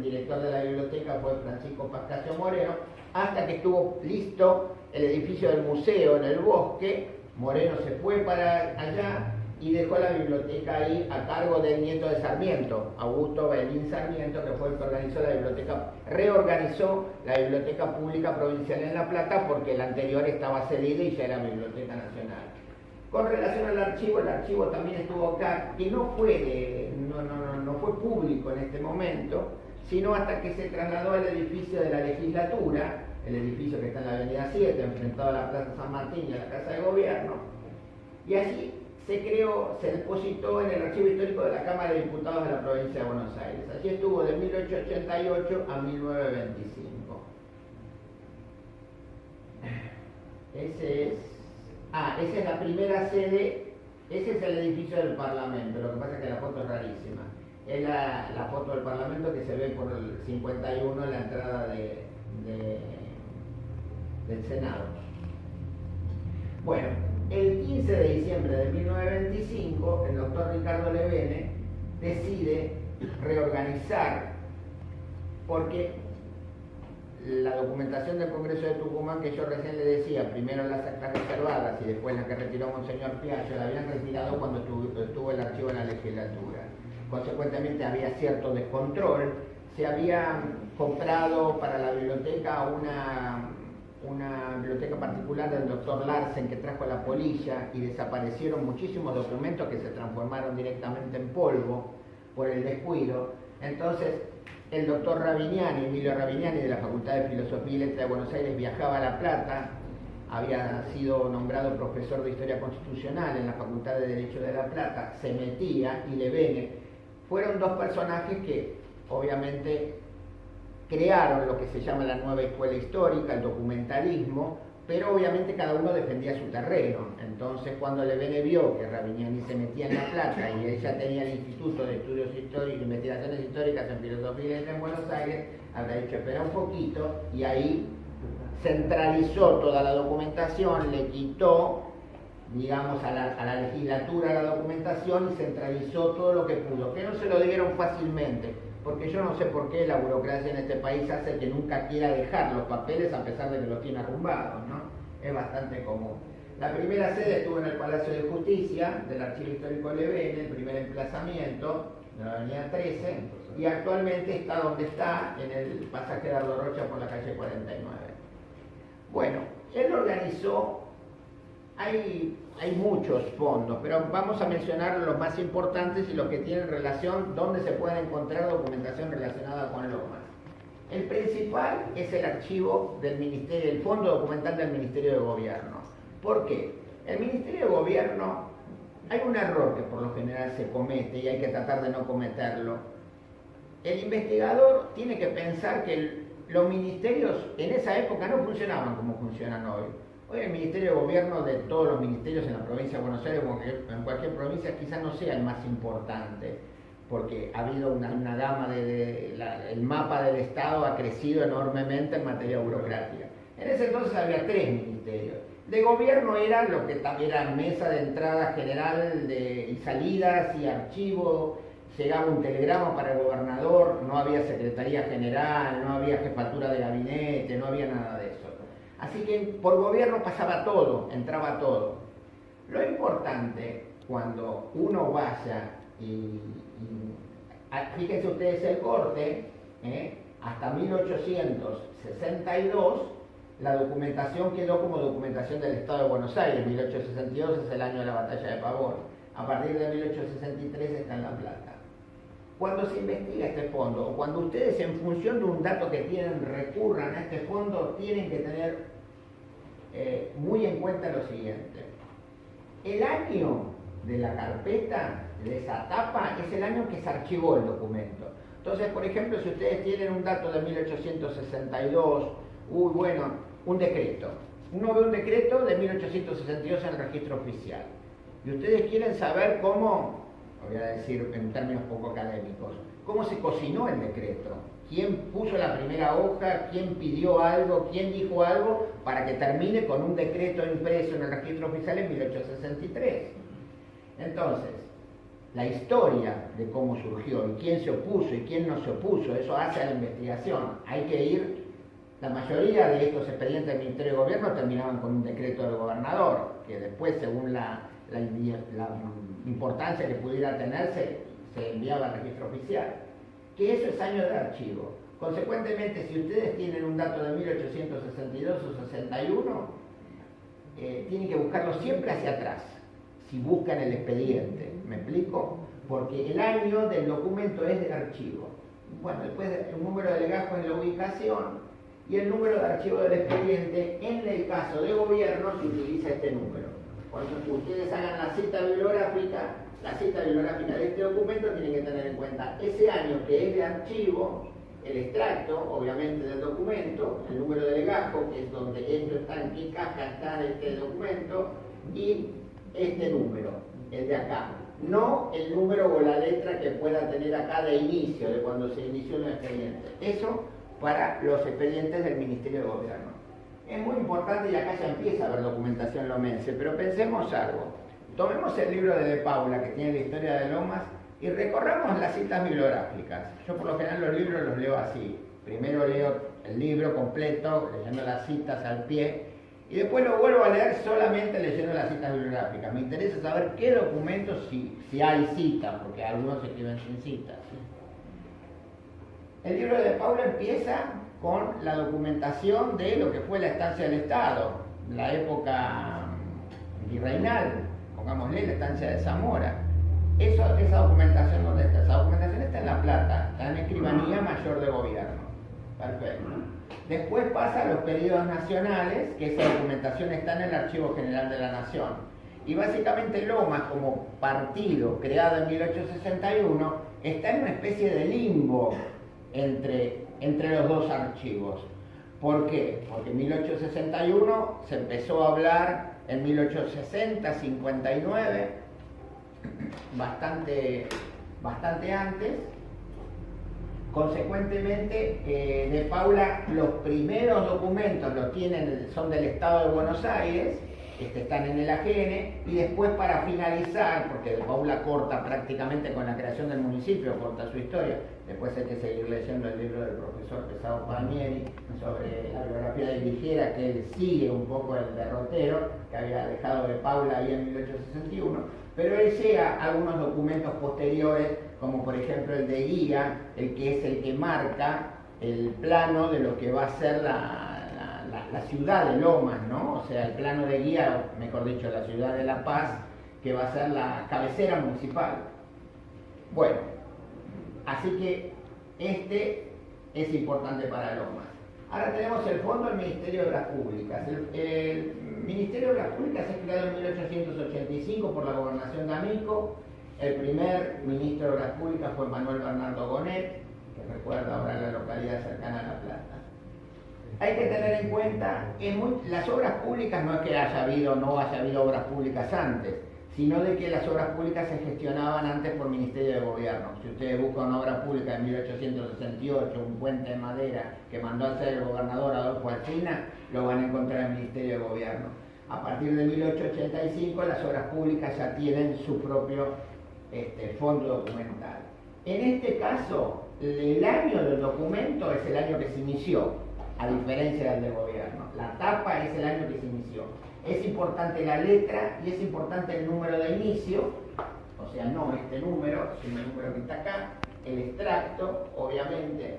director de la biblioteca fue Francisco Pascasio Moreno, hasta que estuvo listo el edificio del museo en el bosque. Moreno se fue para allá y dejó la biblioteca ahí a cargo del nieto de Sarmiento, Augusto Belín Sarmiento, que fue el que organizó la biblioteca, reorganizó la Biblioteca Pública Provincial en La Plata, porque la anterior estaba cedida y ya era Biblioteca Nacional. Con relación al archivo, el archivo también estuvo acá, que no fue público en este momento, sino hasta que se trasladó al edificio de la legislatura, el edificio que está en la avenida 7, enfrentado a la Plaza San Martín y a la Casa de Gobierno, y allí se depositó en el archivo histórico de la Cámara de Diputados de la provincia de Buenos Aires. Allí estuvo de 1888 a 1925. Esa es la primera sede, ese es el edificio del Parlamento, lo que pasa es que la foto es rarísima. Es la foto del Parlamento que se ve por el 51 en la entrada del Senado. Bueno, el 15 de diciembre de 1925, el doctor Ricardo Levene decide reorganizar, porque la documentación del Congreso de Tucumán, que yo recién le decía, primero las actas reservadas y después las que retiró Monseñor Piaggio, la habían retirado cuando estuvo el archivo en la legislatura. Consecuentemente había cierto descontrol. Se había comprado para la biblioteca una biblioteca particular del doctor Larsen que trajo a la polilla, y desaparecieron muchísimos documentos que se transformaron directamente en polvo por el descuido. Entonces el doctor Rabiniani, Emilio Rabiniani, de la Facultad de Filosofía y Letras de Buenos Aires, viajaba a La Plata, había sido nombrado profesor de Historia Constitucional en la Facultad de Derecho de La Plata, se metía, y Levene fueron dos personajes que obviamente crearon lo que se llama la nueva escuela histórica, el documentalismo, pero obviamente cada uno defendía su terreno. Entonces, cuando Levene vio que Rabiniani se metía en La Plata y ella tenía el Instituto de Estudios Históricos, Investigaciones Históricas en Filosofía y Letras en Buenos Aires, habrá dicho, espera un poquito, y ahí centralizó toda la documentación, le quitó, digamos, a la legislatura la documentación y centralizó todo lo que pudo, que no se lo dieron fácilmente, porque yo no sé por qué la burocracia en este país hace que nunca quiera dejar los papeles a pesar de que los tiene arrumbados, ¿no? Es bastante común. La primera sede estuvo en el Palacio de Justicia del Archivo Histórico Levene, el primer emplazamiento de la avenida 13, y actualmente está donde está, en el pasaje de Ardo Rocha por la calle 49. Bueno, él organizó, hay muchos fondos, pero vamos a mencionar los más importantes y los que tienen relación, donde se puede encontrar documentación relacionada con Lomas. El principal es el archivo del Ministerio, el Fondo Documental del Ministerio de Gobierno. ¿Por qué? El Ministerio de Gobierno, hay un error que por lo general se comete y hay que tratar de no cometerlo. El investigador tiene que pensar que los ministerios en esa época no funcionaban como funcionan hoy. Hoy el Ministerio de Gobierno, de todos los ministerios en la provincia de Buenos Aires, en cualquier provincia, quizás no sea el más importante, porque ha habido una gama el mapa del Estado ha crecido enormemente en materia burocrática. En ese entonces había 3 ministerios. De gobierno era lo que también era mesa de entrada general y salidas y archivo. Llegaba un telegrama para el gobernador, no había secretaría general, no había jefatura de gabinete, no había nada de eso. Así que por gobierno pasaba todo, entraba todo. Lo importante, cuando uno vaya fíjense ustedes el corte, hasta 1862, la documentación quedó como documentación del Estado de Buenos Aires. 1862 es el año de la Batalla de Pavón. A partir de 1863 está en La Plata. Cuando se investiga este fondo, o cuando ustedes en función de un dato que tienen recurran a este fondo, tienen que tener muy en cuenta lo siguiente. El año de la carpeta, de esa etapa, es el año que se archivó el documento. Entonces, por ejemplo, si ustedes tienen un dato de 1862, un decreto. Uno ve un decreto de 1862 en el registro oficial. Y ustedes quieren saber cómo, voy a decir en términos poco académicos, cómo se cocinó el decreto. ¿Quién puso la primera hoja? ¿Quién pidió algo? ¿Quién dijo algo? Para que termine con un decreto impreso en el registro oficial en 1863. Entonces, la historia de cómo surgió y quién se opuso y quién no se opuso, eso hace a la investigación. Hay que ir, la mayoría de estos expedientes del Ministerio de Gobierno terminaban con un decreto del gobernador, que después, según la importancia que pudiera tenerse, se enviaba al registro oficial. Que eso es año de archivo. Consecuentemente, si ustedes tienen un dato de 1862 o 61, tienen que buscarlo siempre hacia atrás, si buscan el expediente. ¿Me explico? Porque el año del documento es del archivo. Bueno, después el número de legajo es la ubicación y el número de archivo del expediente. En el caso de gobierno se utiliza este número. Cuando ustedes hagan la cita bibliográfica de este documento, tienen que tener en cuenta ese año que es de archivo, el extracto, obviamente, del documento, el número de legajo, que es donde esto está, en qué caja está este documento, y este número, el de acá. no el número o la letra que pueda tener acá de inicio, de cuando se inició el expediente. Eso para los expedientes del Ministerio de Gobierno. Es muy importante y acá ya empieza a haber documentación lomense, pero pensemos algo. Tomemos el libro de Paula, que tiene la historia de Lomas, y recorramos las citas bibliográficas. Yo por lo general los libros los leo así. Primero leo el libro completo, leyendo las citas al pie, y después lo vuelvo a leer solamente leyendo las citas bibliográficas. Me interesa saber qué documentos, si hay citas, porque algunos se escriben sin citas. El libro de Paula empieza con la documentación de lo que fue la estancia del Estado, la época virreinal, pongámosle la estancia de Zamora. Esa documentación, ¿dónde está? Esa documentación está en La Plata, está en Escribanía Mayor de Gobierno. Perfecto. Después pasa a los periodos nacionales, que esa documentación está en el Archivo General de la Nación. Y básicamente Lomas, como partido creado en 1861, está en una especie de limbo entre los dos archivos. ¿Por qué? Porque en 1861 se empezó a hablar, en 1860, 59, bastante antes. Consecuentemente, de Paula, los primeros documentos son del Estado de Buenos Aires, están en el AGN, y después para finalizar, porque de Paula corta prácticamente con la creación del municipio, corta su historia, después hay que seguir leyendo el libro del profesor Pesado Palmieri sobre la biografía de Ligera, que él sigue un poco el derrotero que había dejado de Paula ahí en 1861, pero él llega a algunos documentos posteriores, como por ejemplo el de guía, el que es el que marca el plano de lo que va a ser la ciudad de Lomas, ¿no? O sea, el plano de guía, mejor dicho, la ciudad de La Paz, que va a ser la cabecera municipal. Bueno, así que este es importante para Lomas. Ahora tenemos el fondo del Ministerio de Obras Públicas. El Ministerio de Obras Públicas es creado en 1885 por la Gobernación de Amico. El primer ministro de Obras Públicas fue Manuel Bernardo Gonet, que recuerda ahora la localidad cercana a La Plata. Hay que tener en cuenta que las obras públicas no es que no haya habido obras públicas antes, sino de que las obras públicas se gestionaban antes por Ministerio de Gobierno. Si ustedes buscan una obra pública en 1868, un puente de madera que mandó a hacer el gobernador Adolfo Alsina, lo van a encontrar en el Ministerio de Gobierno. A partir de 1885 las obras públicas ya tienen su propio fondo documental. En este caso, el año del documento es el año que se inició, a diferencia del de gobierno. La tapa es el año que se inició. Es importante la letra y es importante el número de inicio, o sea, no este número, sino el número que está acá, el extracto, obviamente,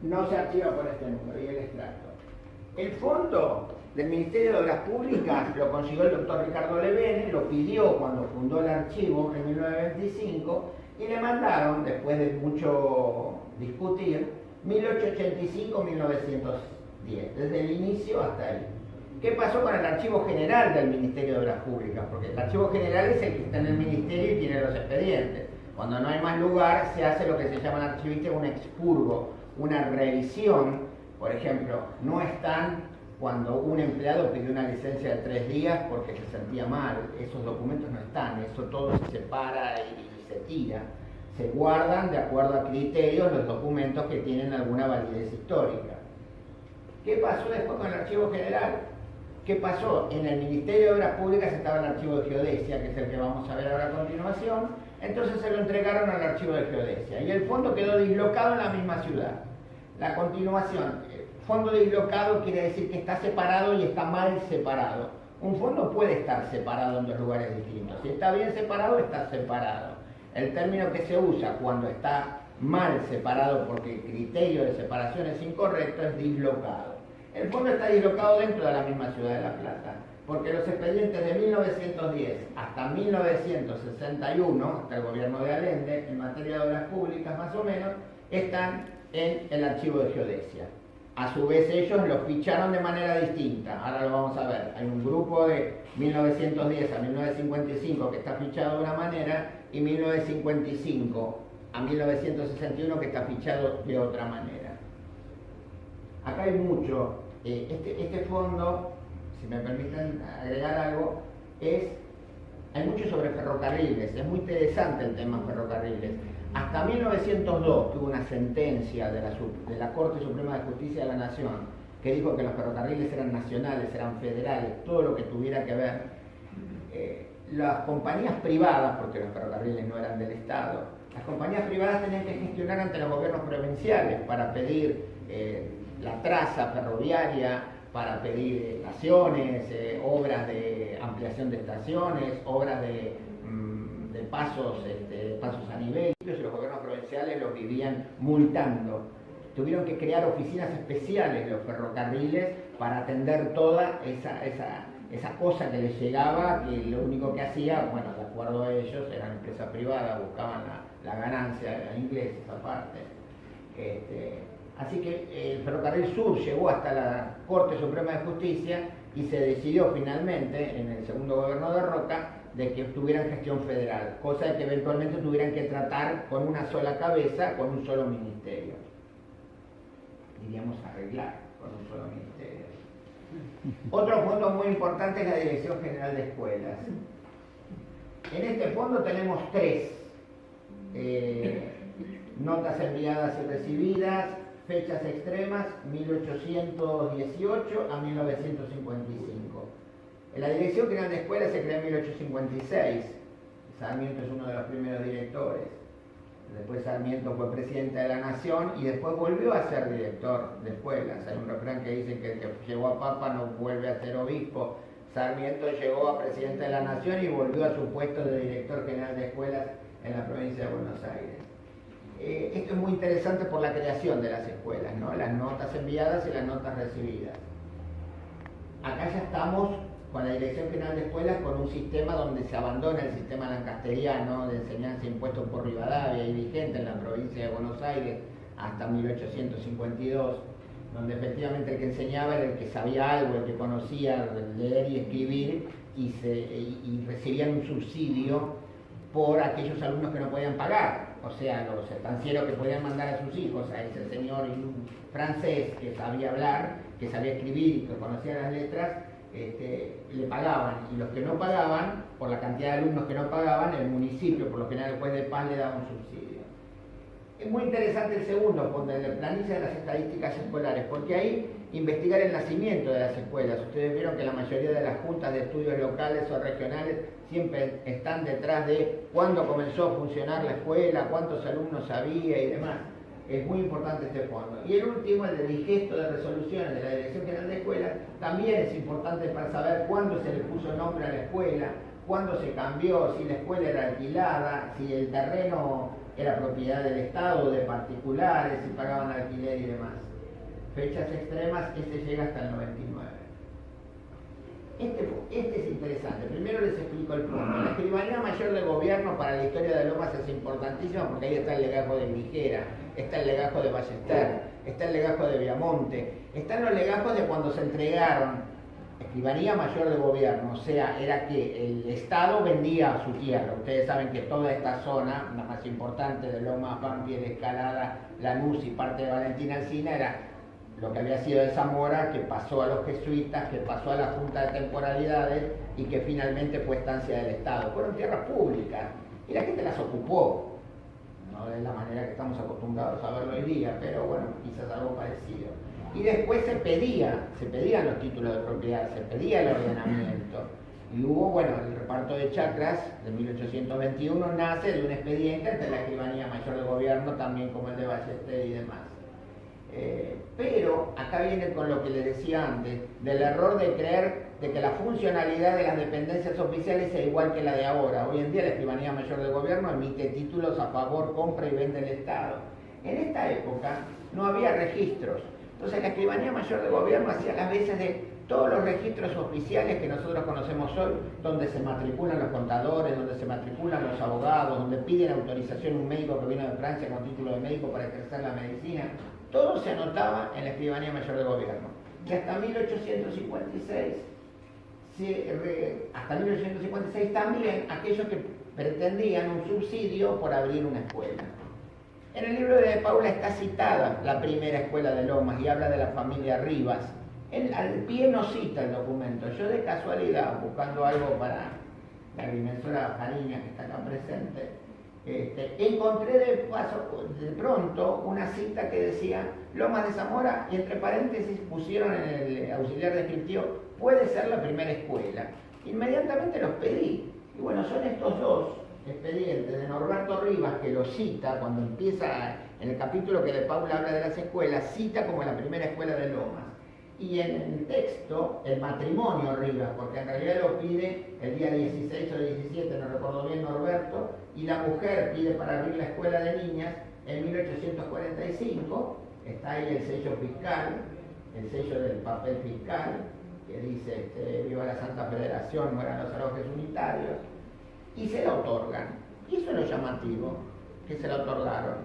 no se archiva por este número, y el extracto. El fondo del Ministerio de Obras Públicas lo consiguió el doctor Ricardo Levene, lo pidió cuando fundó el archivo en 1925, y le mandaron, después de mucho discutir, 1885-1910, desde el inicio hasta ahí. ¿Qué pasó con el Archivo General del Ministerio de Obras Públicas? Porque el Archivo General es el que está en el Ministerio y tiene los expedientes. Cuando no hay más lugar, se hace lo que se llama en archivística un expurgo, una revisión. Por ejemplo, no están cuando un empleado pidió una licencia de 3 días porque se sentía mal. Esos documentos no están, eso todo se separa y se tira. Se guardan de acuerdo a criterios los documentos que tienen alguna validez histórica. ¿Qué pasó después con el Archivo General? ¿Qué pasó? En el Ministerio de Obras Públicas estaba el Archivo de Geodesia, que es el que vamos a ver ahora a continuación. Entonces se lo entregaron al Archivo de Geodesia y el fondo quedó dislocado en la misma ciudad. La continuación, fondo dislocado quiere decir que está separado y está mal separado. Un fondo puede estar separado en 2 lugares distintos. Si está bien separado, está separado. El término que se usa cuando está mal separado porque el criterio de separación es incorrecto es dislocado. El fondo está dislocado dentro de la misma ciudad de La Plata, porque los expedientes de 1910 hasta 1961, hasta el gobierno de Allende, en materia de obras públicas más o menos, están en el Archivo de Geodesia. A su vez ellos los ficharon de manera distinta, ahora lo vamos a ver. Hay un grupo de 1910 a 1955 que está fichado de una manera y 1955 a 1961 que está fichado de otra manera. Acá hay mucho. Este fondo, si me permiten agregar algo, es hay mucho sobre ferrocarriles, es muy interesante el tema ferrocarriles. Hasta 1902, que hubo una sentencia de la Corte Suprema de Justicia de la Nación que dijo que los ferrocarriles eran nacionales, eran federales, todo lo que tuviera que ver. Las compañías privadas, porque los ferrocarriles no eran del Estado, las compañías privadas tenían que gestionar ante los gobiernos provinciales para pedir la traza ferroviaria, para pedir estaciones, obras de ampliación de estaciones, obras de pasos a nivel, y los gobiernos provinciales los vivían multando. Tuvieron que crear oficinas especiales los ferrocarriles para atender toda esa cosa que les llegaba, que lo único que hacía, bueno, de acuerdo a ellos, eran empresas privadas, buscaban la ganancia, eran ingleses aparte. Así que el Ferrocarril Sur llegó hasta la Corte Suprema de Justicia y se decidió finalmente, en el segundo gobierno de Roca, de que tuvieran gestión federal, cosa de que eventualmente tuvieran que tratar con una sola cabeza, con un solo ministerio. Diríamos arreglar con un solo ministerio. Otro punto muy importante es la Dirección General de Escuelas. En este fondo tenemos 3 notas enviadas y recibidas, fechas extremas, 1818 a 1955. La Dirección General de Escuelas se creó en 1856. Sarmiento es uno de los primeros directores. Después Sarmiento fue presidente de la Nación y después volvió a ser director de escuelas. Hay un refrán que dice que el que llegó a papa no vuelve a ser obispo. Sarmiento llegó a presidente de la Nación y volvió a su puesto de director general de escuelas en la provincia de Buenos Aires. Esto es muy interesante por la creación de las escuelas, ¿no? Las notas enviadas y las notas recibidas. Acá ya estamos con la Dirección General de Escuelas con un sistema donde se abandona el sistema lancasteriano de enseñanza impuesto por Rivadavia y vigente en la provincia de Buenos Aires hasta 1852, donde efectivamente el que enseñaba era el que sabía algo, el que conocía leer y escribir y recibían un subsidio por aquellos alumnos que no podían pagar. O sea, los estancieros que podían mandar a sus hijos, a ese señor francés que sabía hablar, que sabía escribir y que conocía las letras, le pagaban, y los que no pagaban, por la cantidad de alumnos que no pagaban, el municipio, por lo general el juez de paz, le daba un subsidio. Es muy interesante el segundo, con la planilla de las estadísticas escolares, porque ahí investigar el nacimiento de las escuelas. Ustedes vieron que la mayoría de las juntas de estudios locales o regionales siempre están detrás de cuándo comenzó a funcionar la escuela, cuántos alumnos había y demás. Es muy importante este fondo. Y el último, el de digesto de resoluciones de la Dirección General de Escuelas, también es importante para saber cuándo se le puso nombre a la escuela, cuándo se cambió, si la escuela era alquilada, si el terreno era propiedad del Estado o de particulares, si pagaban alquiler y demás. Fechas extremas, este llega hasta el 99. Este es interesante. Primero les explico el punto. La Escribanía Mayor de Gobierno para la historia de Lomas es importantísima porque ahí está el legajo de Grigera, está el legajo de Ballester, está el legajo de Viamonte, están los legajos de cuando se entregaron. Escribanía Mayor de Gobierno, o sea, era que el Estado vendía su tierra. Ustedes saben que toda esta zona, la más importante de Lomas, Banfield, Escalada, Lanús y parte de Valentín Alsina, era lo que había sido de Zamora, que pasó a los jesuitas, que pasó a la Junta de Temporalidades y que finalmente fue estancia del Estado. Fueron tierras públicas y la gente las ocupó, no de la manera que estamos acostumbrados a verlo hoy día, pero bueno, quizás algo parecido. Y después se pedían los títulos de propiedad, se pedía el ordenamiento. Y hubo, bueno, el reparto de chacras de 1821 nace de un expediente entre la Escribanía Mayor de Gobierno, también como el de Ballester y demás. Pero acá viene con lo que les decía antes, del error de creer de que la funcionalidad de las dependencias oficiales es igual que la de ahora. Hoy en día la Escribanía Mayor del Gobierno emite títulos a favor, compra y vende el Estado. En esta época no había registros. Entonces la Escribanía Mayor del Gobierno hacía las veces de todos los registros oficiales que nosotros conocemos hoy, donde se matriculan los contadores, donde se matriculan los abogados, donde piden autorización un médico que vino de Francia con título de médico para ejercer la medicina. Todo se anotaba en la Escribanía Mayor de Gobierno. Y hasta 1856 también aquellos que pretendían un subsidio por abrir una escuela. En el libro de Paula está citada la primera escuela de Lomas y habla de la familia Rivas. Él al pie no cita el documento. Yo de casualidad, buscando algo para la agrimensora Fariña, que está acá presente, encontré de pronto una cita que decía Lomas de Zamora, y entre paréntesis pusieron en el auxiliar descriptivo, puede ser la primera escuela. Inmediatamente los pedí, y bueno, son estos dos expedientes de Norberto Rivas, que lo cita cuando empieza en el capítulo que de Paula habla de las escuelas, cita como la primera escuela de Lomas. Y en el texto, el matrimonio Rivas, porque en realidad lo pide el día 16 o 17, no recuerdo bien, Norberto, y la mujer pide para abrir la escuela de niñas en 1845, está ahí el sello fiscal, el sello del papel fiscal, que dice, viva la Santa Federación, mueran los alojes unitarios, y se la otorgan. Y eso es lo llamativo, que se la otorgaron.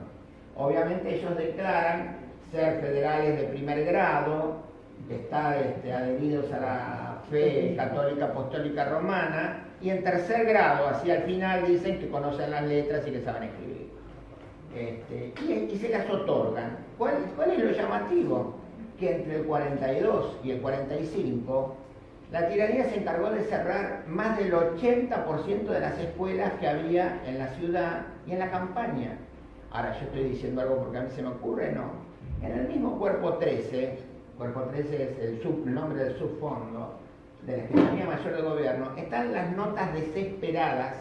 Obviamente ellos declaran ser federales de primer grado, estar adheridos a la fe católica apostólica romana, y en tercer grado, hacia el final, dicen que conocen las letras y que saben escribir. Y se las otorgan. ¿Cuál es lo llamativo? Que entre el 42 y el 45, la tiranía se encargó de cerrar más del 80% de las escuelas que había en la ciudad y en la campaña. Ahora, yo estoy diciendo algo porque a mí se me ocurre, no. En el mismo cuerpo 13 es el nombre del subfondo de la Escribanía Mayor del Gobierno, están las notas desesperadas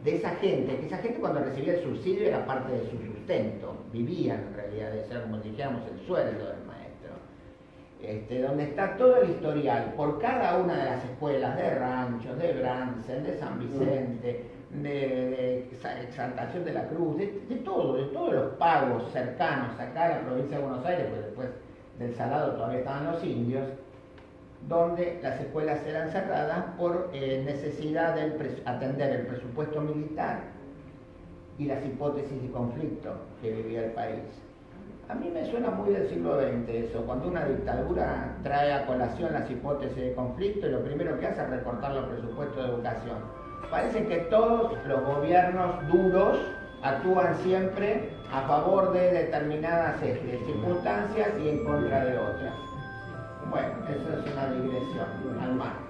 de esa gente, que esa gente cuando recibía el subsidio era parte de su sustento, vivían en realidad de ser, como dijéramos, el sueldo del maestro, donde está todo el historial por cada una de las escuelas de Ranchos, de Bransen, de San Vicente, de Exaltación de la Cruz, de todos los pagos cercanos acá a la provincia de Buenos Aires, pues después del Salado todavía estaban los indios, donde las escuelas eran cerradas por necesidad de atender el presupuesto militar y las hipótesis de conflicto que vivía el país. A mí me suena muy del siglo XX eso, cuando una dictadura trae a colación las hipótesis de conflicto y lo primero que hace es recortar los presupuestos de educación. Parece que todos los gobiernos duros actúan siempre a favor de determinadas circunstancias y en contra de otras. Bueno, eso es una digresión al margen.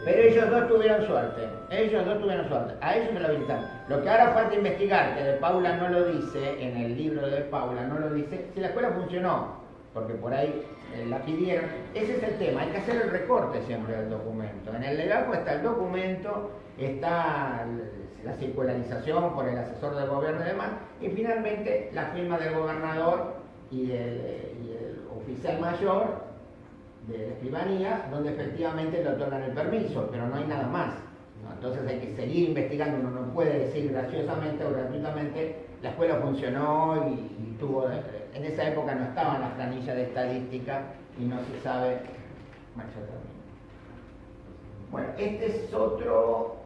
Pero ellos dos tuvieron suerte, a ellos se lo habilitaron. Lo que ahora falta investigar, que de Paula no lo dice, en el libro de Paula no lo dice, si la escuela funcionó, porque por ahí la pidieron. Ese es el tema, hay que hacer el recorte siempre del documento. En el legajo está el documento, está la circularización por el asesor del gobierno y demás, y finalmente la firma del gobernador y el oficial mayor de la escribanía, donde efectivamente le otorgan el permiso, pero no hay nada más, ¿no? Entonces hay que seguir investigando, uno no puede decir graciosamente o gratuitamente la escuela funcionó y tuvo. En esa época no estaban las planillas de estadística y no se sabe. Bueno, este es otro.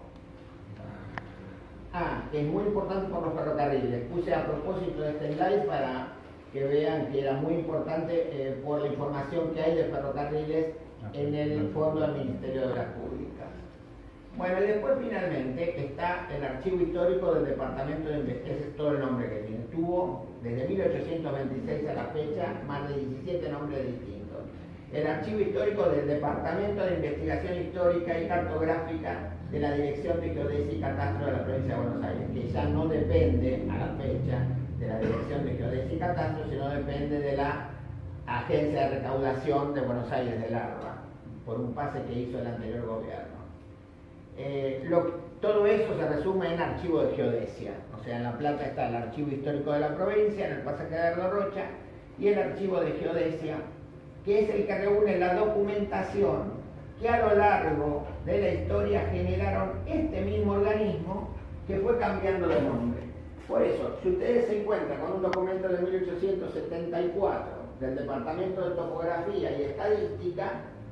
Que es muy importante por los ferrocarriles. Puse a propósito de este slide para que vean que era muy importante por la información que hay de ferrocarriles en el fondo del Ministerio de las Públicas. Bueno, y después finalmente está el archivo histórico del Departamento de Investigación, ese es todo el nombre que tiene. Tuvo desde 1826 a la fecha más de 17 nombres distintos. El archivo histórico del Departamento de Investigación Histórica y Cartográfica de la Dirección de Geodesia y Catastro de la Provincia de Buenos Aires, que ya no depende a la fecha de la Dirección de Geodesia y Catastro, sino depende de la Agencia de Recaudación de Buenos Aires del ARBA, por un pase que hizo el anterior gobierno. Todo eso se resume en archivo de geodesia, o sea, en La Plata está el archivo histórico de la provincia, en el pasaje de Ardo Rocha, y el archivo de geodesia, que es el que reúne la documentación que a lo largo de la historia generaron este mismo organismo que fue cambiando de nombre. Por eso, si ustedes se encuentran con un documento de 1874 del Departamento de Topografía y Estadística,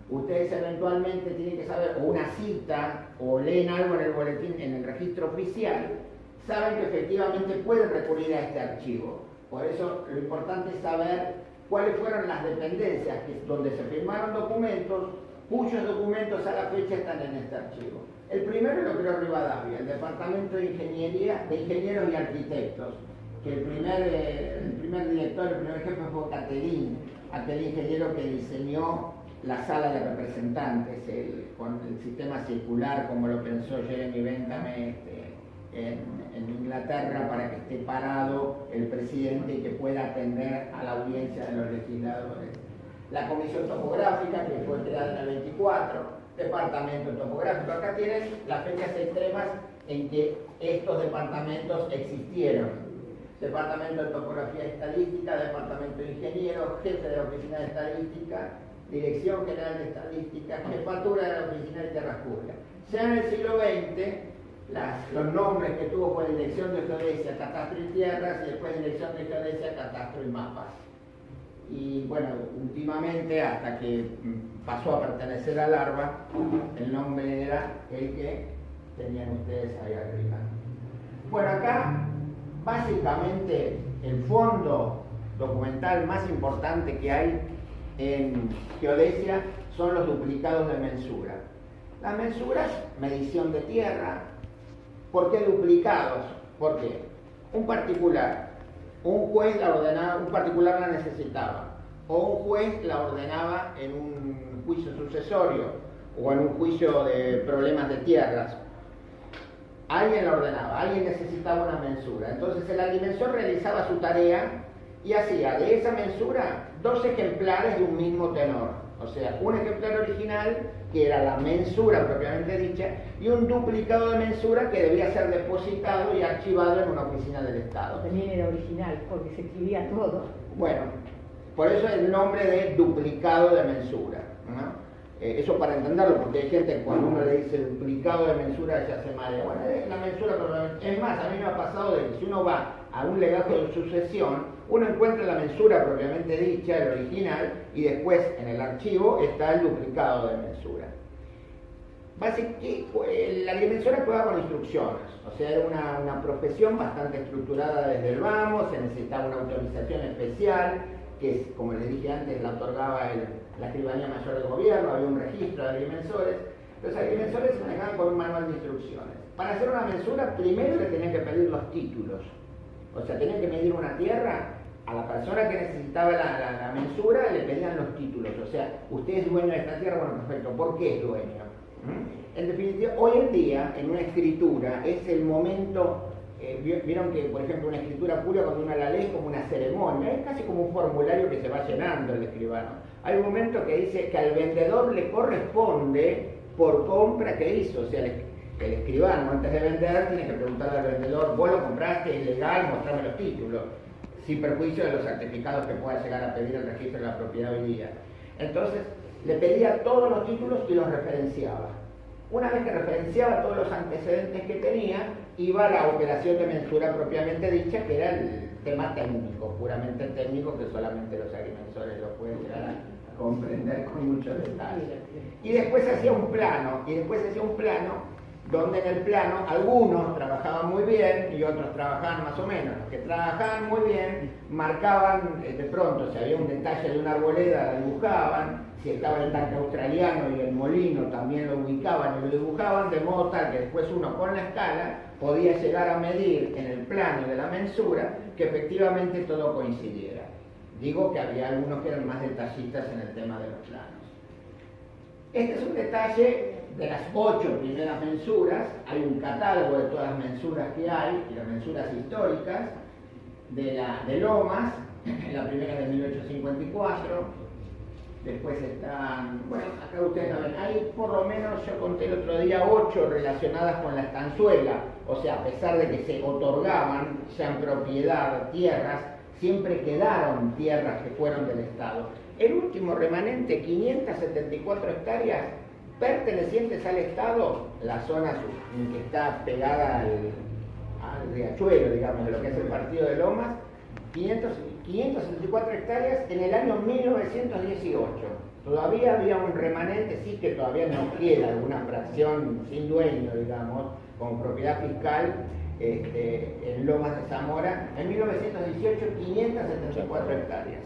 ustedes eventualmente tienen que saber, o una cita, o leen algo en el boletín, en el registro oficial, saben que efectivamente pueden recurrir a este archivo. Por eso, lo importante es saber cuáles fueron las dependencias donde se firmaron documentos, cuyos documentos a la fecha están en este archivo. El primero lo creó Rivadavia, el Departamento de Ingeniería, de Ingenieros y Arquitectos, que el primer director, el primer jefe fue Catelín, aquel ingeniero que diseñó la sala de representantes, con el sistema circular, como lo pensó Jeremy Bentham en Inglaterra, para que esté parado el presidente y que pueda atender a la audiencia de los legisladores. La comisión topográfica, que fue creada en el 24, departamento topográfico. Acá tienes las fechas extremas en que estos departamentos existieron. Departamento de Topografía y Estadística, Departamento de Ingenieros, Jefe de la Oficina de Estadística, Dirección General de Estadística, Jefatura de la Oficina de Tierras Públicas. Ya en el siglo XX, los nombres que tuvo fue Dirección de Geodesia, Catastro y Tierras, y después Dirección de Geodesia, Catastro y Mapas. Y bueno, últimamente, hasta que pasó a pertenecer al ARBA, el nombre era el que tenían ustedes ahí arriba. Bueno, acá básicamente el fondo documental más importante que hay en geodesia son los duplicados de mensura. Las mensuras, medición de tierra. ¿Por qué duplicados? Porque un particular, un juez la ordenaba, un particular la necesitaba, o un juez la ordenaba en un juicio sucesorio o en un juicio de problemas de tierras. Alguien la ordenaba, alguien necesitaba una mensura. Entonces el agrimensor realizaba su tarea y hacía de esa mensura 2 ejemplares de un mismo tenor. O sea, un ejemplar original, que era la mensura propiamente dicha, y un duplicado de mensura que debía ser depositado y archivado en una oficina del Estado. También era original, porque se escribía todo. Bueno, por eso el nombre de duplicado de mensura, ¿no? Eso para entenderlo, porque hay gente que cuando uno le dice duplicado de mensura ya se marea. Bueno, la mensura probablemente. Es más, a mí me ha pasado de que si uno va a un legajo de sucesión, uno encuentra la mensura propiamente dicha, el original, y después en el archivo está el duplicado de mensura. La agrimensora actuaba con instrucciones, o sea, era una profesión bastante estructurada desde el vamos, se necesitaba una autorización especial, que, como les dije antes, la otorgaba la Escribanía Mayor del Gobierno, había un registro de agrimensores. Los agrimensores se manejaban con un manual de instrucciones. Para hacer una mensura, primero le tenían que pedir los títulos. O sea, tenían que medir una tierra, a la persona que necesitaba la mensura le pedían los títulos. O sea, usted es dueño de esta tierra, bueno, perfecto, ¿por qué es dueño? En definitiva, hoy en día, en una escritura, es el momento. Vieron que, por ejemplo, una escritura pura, cuando uno la lee, es como una ceremonia, es casi como un formulario que se va llenando el escribano. Hay un momento que dice que al vendedor le corresponde por compra que hizo, o sea, el escribano antes de vender tiene que preguntarle al vendedor: vos lo compraste, es legal, mostrame los títulos, sin perjuicio de los certificados que pueda llegar a pedir el registro de la propiedad hoy día. Entonces, le pedía todos los títulos y los referenciaba. Una vez que referenciaba todos los antecedentes que tenía, iba a la operación de mensura propiamente dicha, que era el tema técnico, puramente técnico, que solamente los agrimensores lo pueden llegar a comprender con mucho detalle. Y después se hacía un plano, donde en el plano algunos trabajaban muy bien y otros trabajaban más o menos. Los que trabajaban muy bien marcaban, de pronto, si había un detalle de una arboleda, la dibujaban. Si estaba el tanque australiano y el molino, también lo ubicaban y lo dibujaban, de modo tal que después uno con la escala podía llegar a medir en el plano de la mensura que efectivamente todo coincidiera. Digo que había algunos que eran más detallistas en el tema de los planos. Este es un detalle de las 8 primeras mensuras. Hay un catálogo de todas las mensuras que hay, y las mensuras históricas de Lomas. La primera de 1854. Después están, bueno, acá ustedes lo ven, hay por lo menos, yo conté el otro día, 8 relacionadas con la estanzuela. O sea, a pesar de que se otorgaban ya en propiedad tierras, siempre quedaron tierras que fueron del Estado. El último remanente, 574 hectáreas pertenecientes al Estado, la zona que está pegada al riachuelo, digamos, de lo que es el partido de Lomas, 574 hectáreas en el año 1918. Todavía había un remanente, sí, que todavía nos queda alguna fracción sin dueño, digamos, con propiedad fiscal en Lomas de Zamora. En 1918, 574 hectáreas.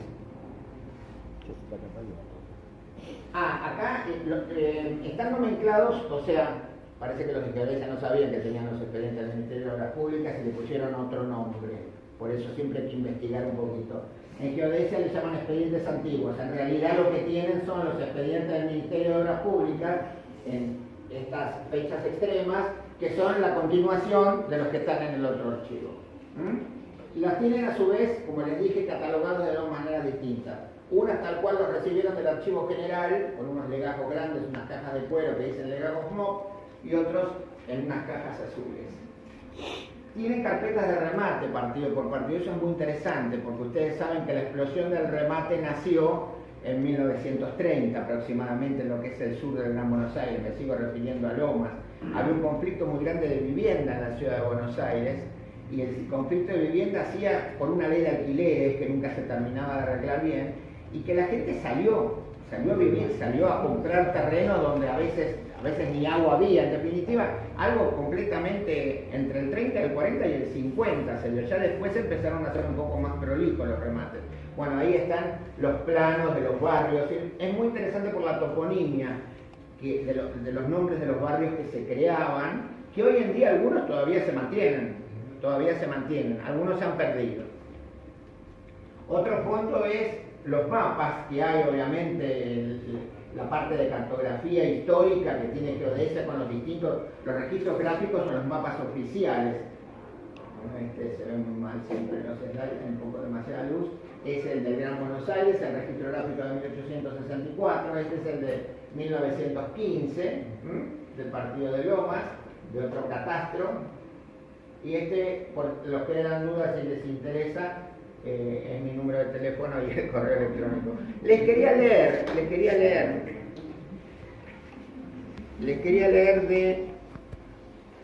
Acá están nomenclados, o sea, parece que los de geodesia no sabían que tenían los expedientes del Ministerio de Obras Públicas y le pusieron otro nombre. Por eso siempre hay que investigar un poquito. En geodesia le llaman expedientes antiguos. En realidad lo que tienen son los expedientes del Ministerio de Obras Públicas en estas fechas extremas, que son la continuación de los que están en el otro archivo. Y las tienen a su vez, como les dije, catalogados de dos maneras distintas. Unas tal cual los recibieron del archivo general, con unos legajos grandes, unas cajas de cuero que dicen legajos MOP, y otros en unas cajas azules. Tienen carpetas de remate partido por partido. Eso es muy interesante porque ustedes saben que la explosión del remate nació en 1930 aproximadamente en lo que es el sur del Gran Buenos Aires. Me sigo refiriendo a Lomas. Había un conflicto muy grande de vivienda en la ciudad de Buenos Aires y el conflicto de vivienda hacía por una ley de alquileres que nunca se terminaba de arreglar bien y que la gente salió a vivir, salió a comprar terreno donde a veces ni agua había. En definitiva, algo completamente entre el 30, el 40 y el 50 se dio. Ya después empezaron a ser un poco más prolijos los remates. Bueno, ahí están los planos de los barrios. Es muy interesante por la toponimia de los nombres de los barrios que se creaban, que hoy en día algunos todavía se mantienen, algunos se han perdido. Otro punto es los mapas que hay, obviamente, la parte de cartografía histórica que tiene geodesia con los registros gráficos son los mapas oficiales. Este se ve muy mal siempre, no se da un poco demasiada luz. Es el del Gran Buenos Aires, el registro gráfico de 1864, este es el de 1915, del partido de Lomas, de otro catastro. Y este, por los que le dan dudas si les interesa, es mi número de teléfono y el correo electrónico. Les quería leer de...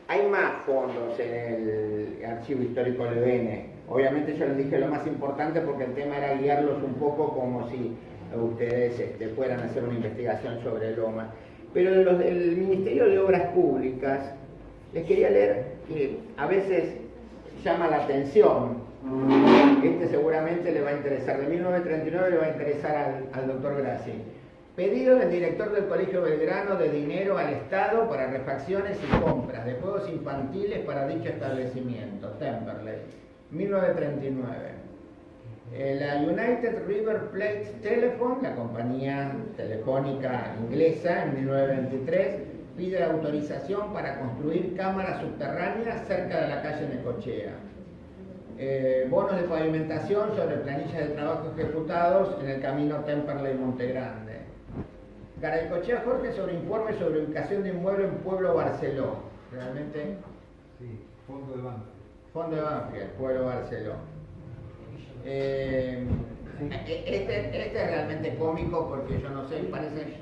Hay más fondos en el Archivo Histórico Levene. Obviamente yo les dije lo más importante porque el tema era guiarlos un poco como si ustedes fueran a hacer una investigación sobre Lomas. Pero el Ministerio de Obras Públicas, les quería leer que a veces llama la atención. Este seguramente le va a interesar. De 1939 le va a interesar al doctor Grassi. Pedido del director del Colegio Belgrano de dinero al Estado para refacciones y compras de juegos infantiles para dicho establecimiento, Temperley, 1939. La United River Plate Telephone, la compañía telefónica inglesa, en 1923, pide la autorización para construir cámaras subterráneas cerca de la calle Necochea. Bonos de pavimentación sobre planillas de trabajo ejecutados en el camino Temperley-Montegrande. Garaycochea Jorge sobre informe sobre ubicación de inmueble en Pueblo Barceló. Realmente. Sí, Fondo de Banfield. Fondo de Banfield, Pueblo Barceló. Este es realmente cómico porque yo no sé, parece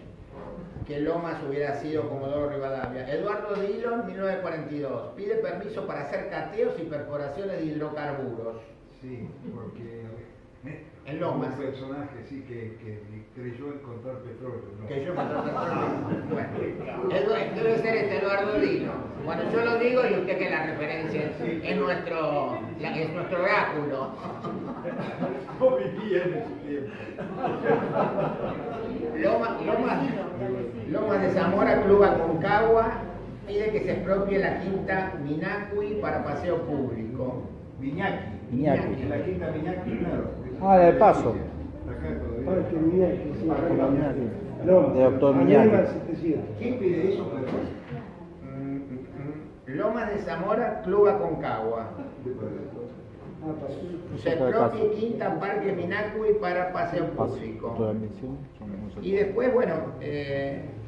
que Lomas hubiera sido Comodoro Rivadavia. Eduardo Dillon, 1942, pide permiso para hacer cateos y perforaciones de hidrocarburos. Sí, porque en Lomas. Un personaje sí que creyó encontrar petróleo. ¿No? Que yo encontré petróleo. Bueno, debe ser Eduardo Dillon. Bueno, yo lo digo y usted que la referencia es nuestro oráculo. No vivía en ese tiempo. Lomas de Zamora, Club Aconcagua, pide que se expropie la quinta Minacui para paseo público. Miñaki. Miñaki. La quinta Miñaki, claro. Ah, de paso. Acá todavía. Parque Miñaki, sí. De doctor Miñaki. ¿Quién pide eso, perdón? Lomas de Zamora, Club Aconcagua. Se expropie quinta Parque Minacui para paseo público. Y después, bueno,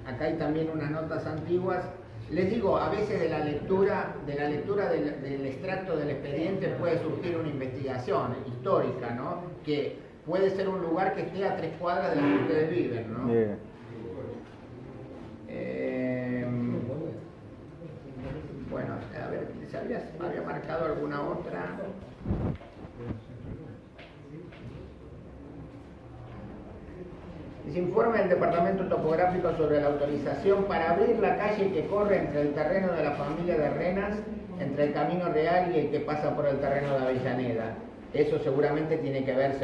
acá hay también unas notas antiguas. Les digo, a veces de la lectura del extracto del expediente puede surgir una investigación histórica, ¿no? Que puede ser un lugar que esté a 3 cuadras de donde ustedes viven, ¿no? Bueno, a ver, ¿se había marcado alguna otra? Se informa del Departamento Topográfico sobre la autorización para abrir la calle que corre entre el terreno de la familia de Renas, entre el Camino Real y el que pasa por el terreno de Avellaneda. Eso seguramente tiene que ver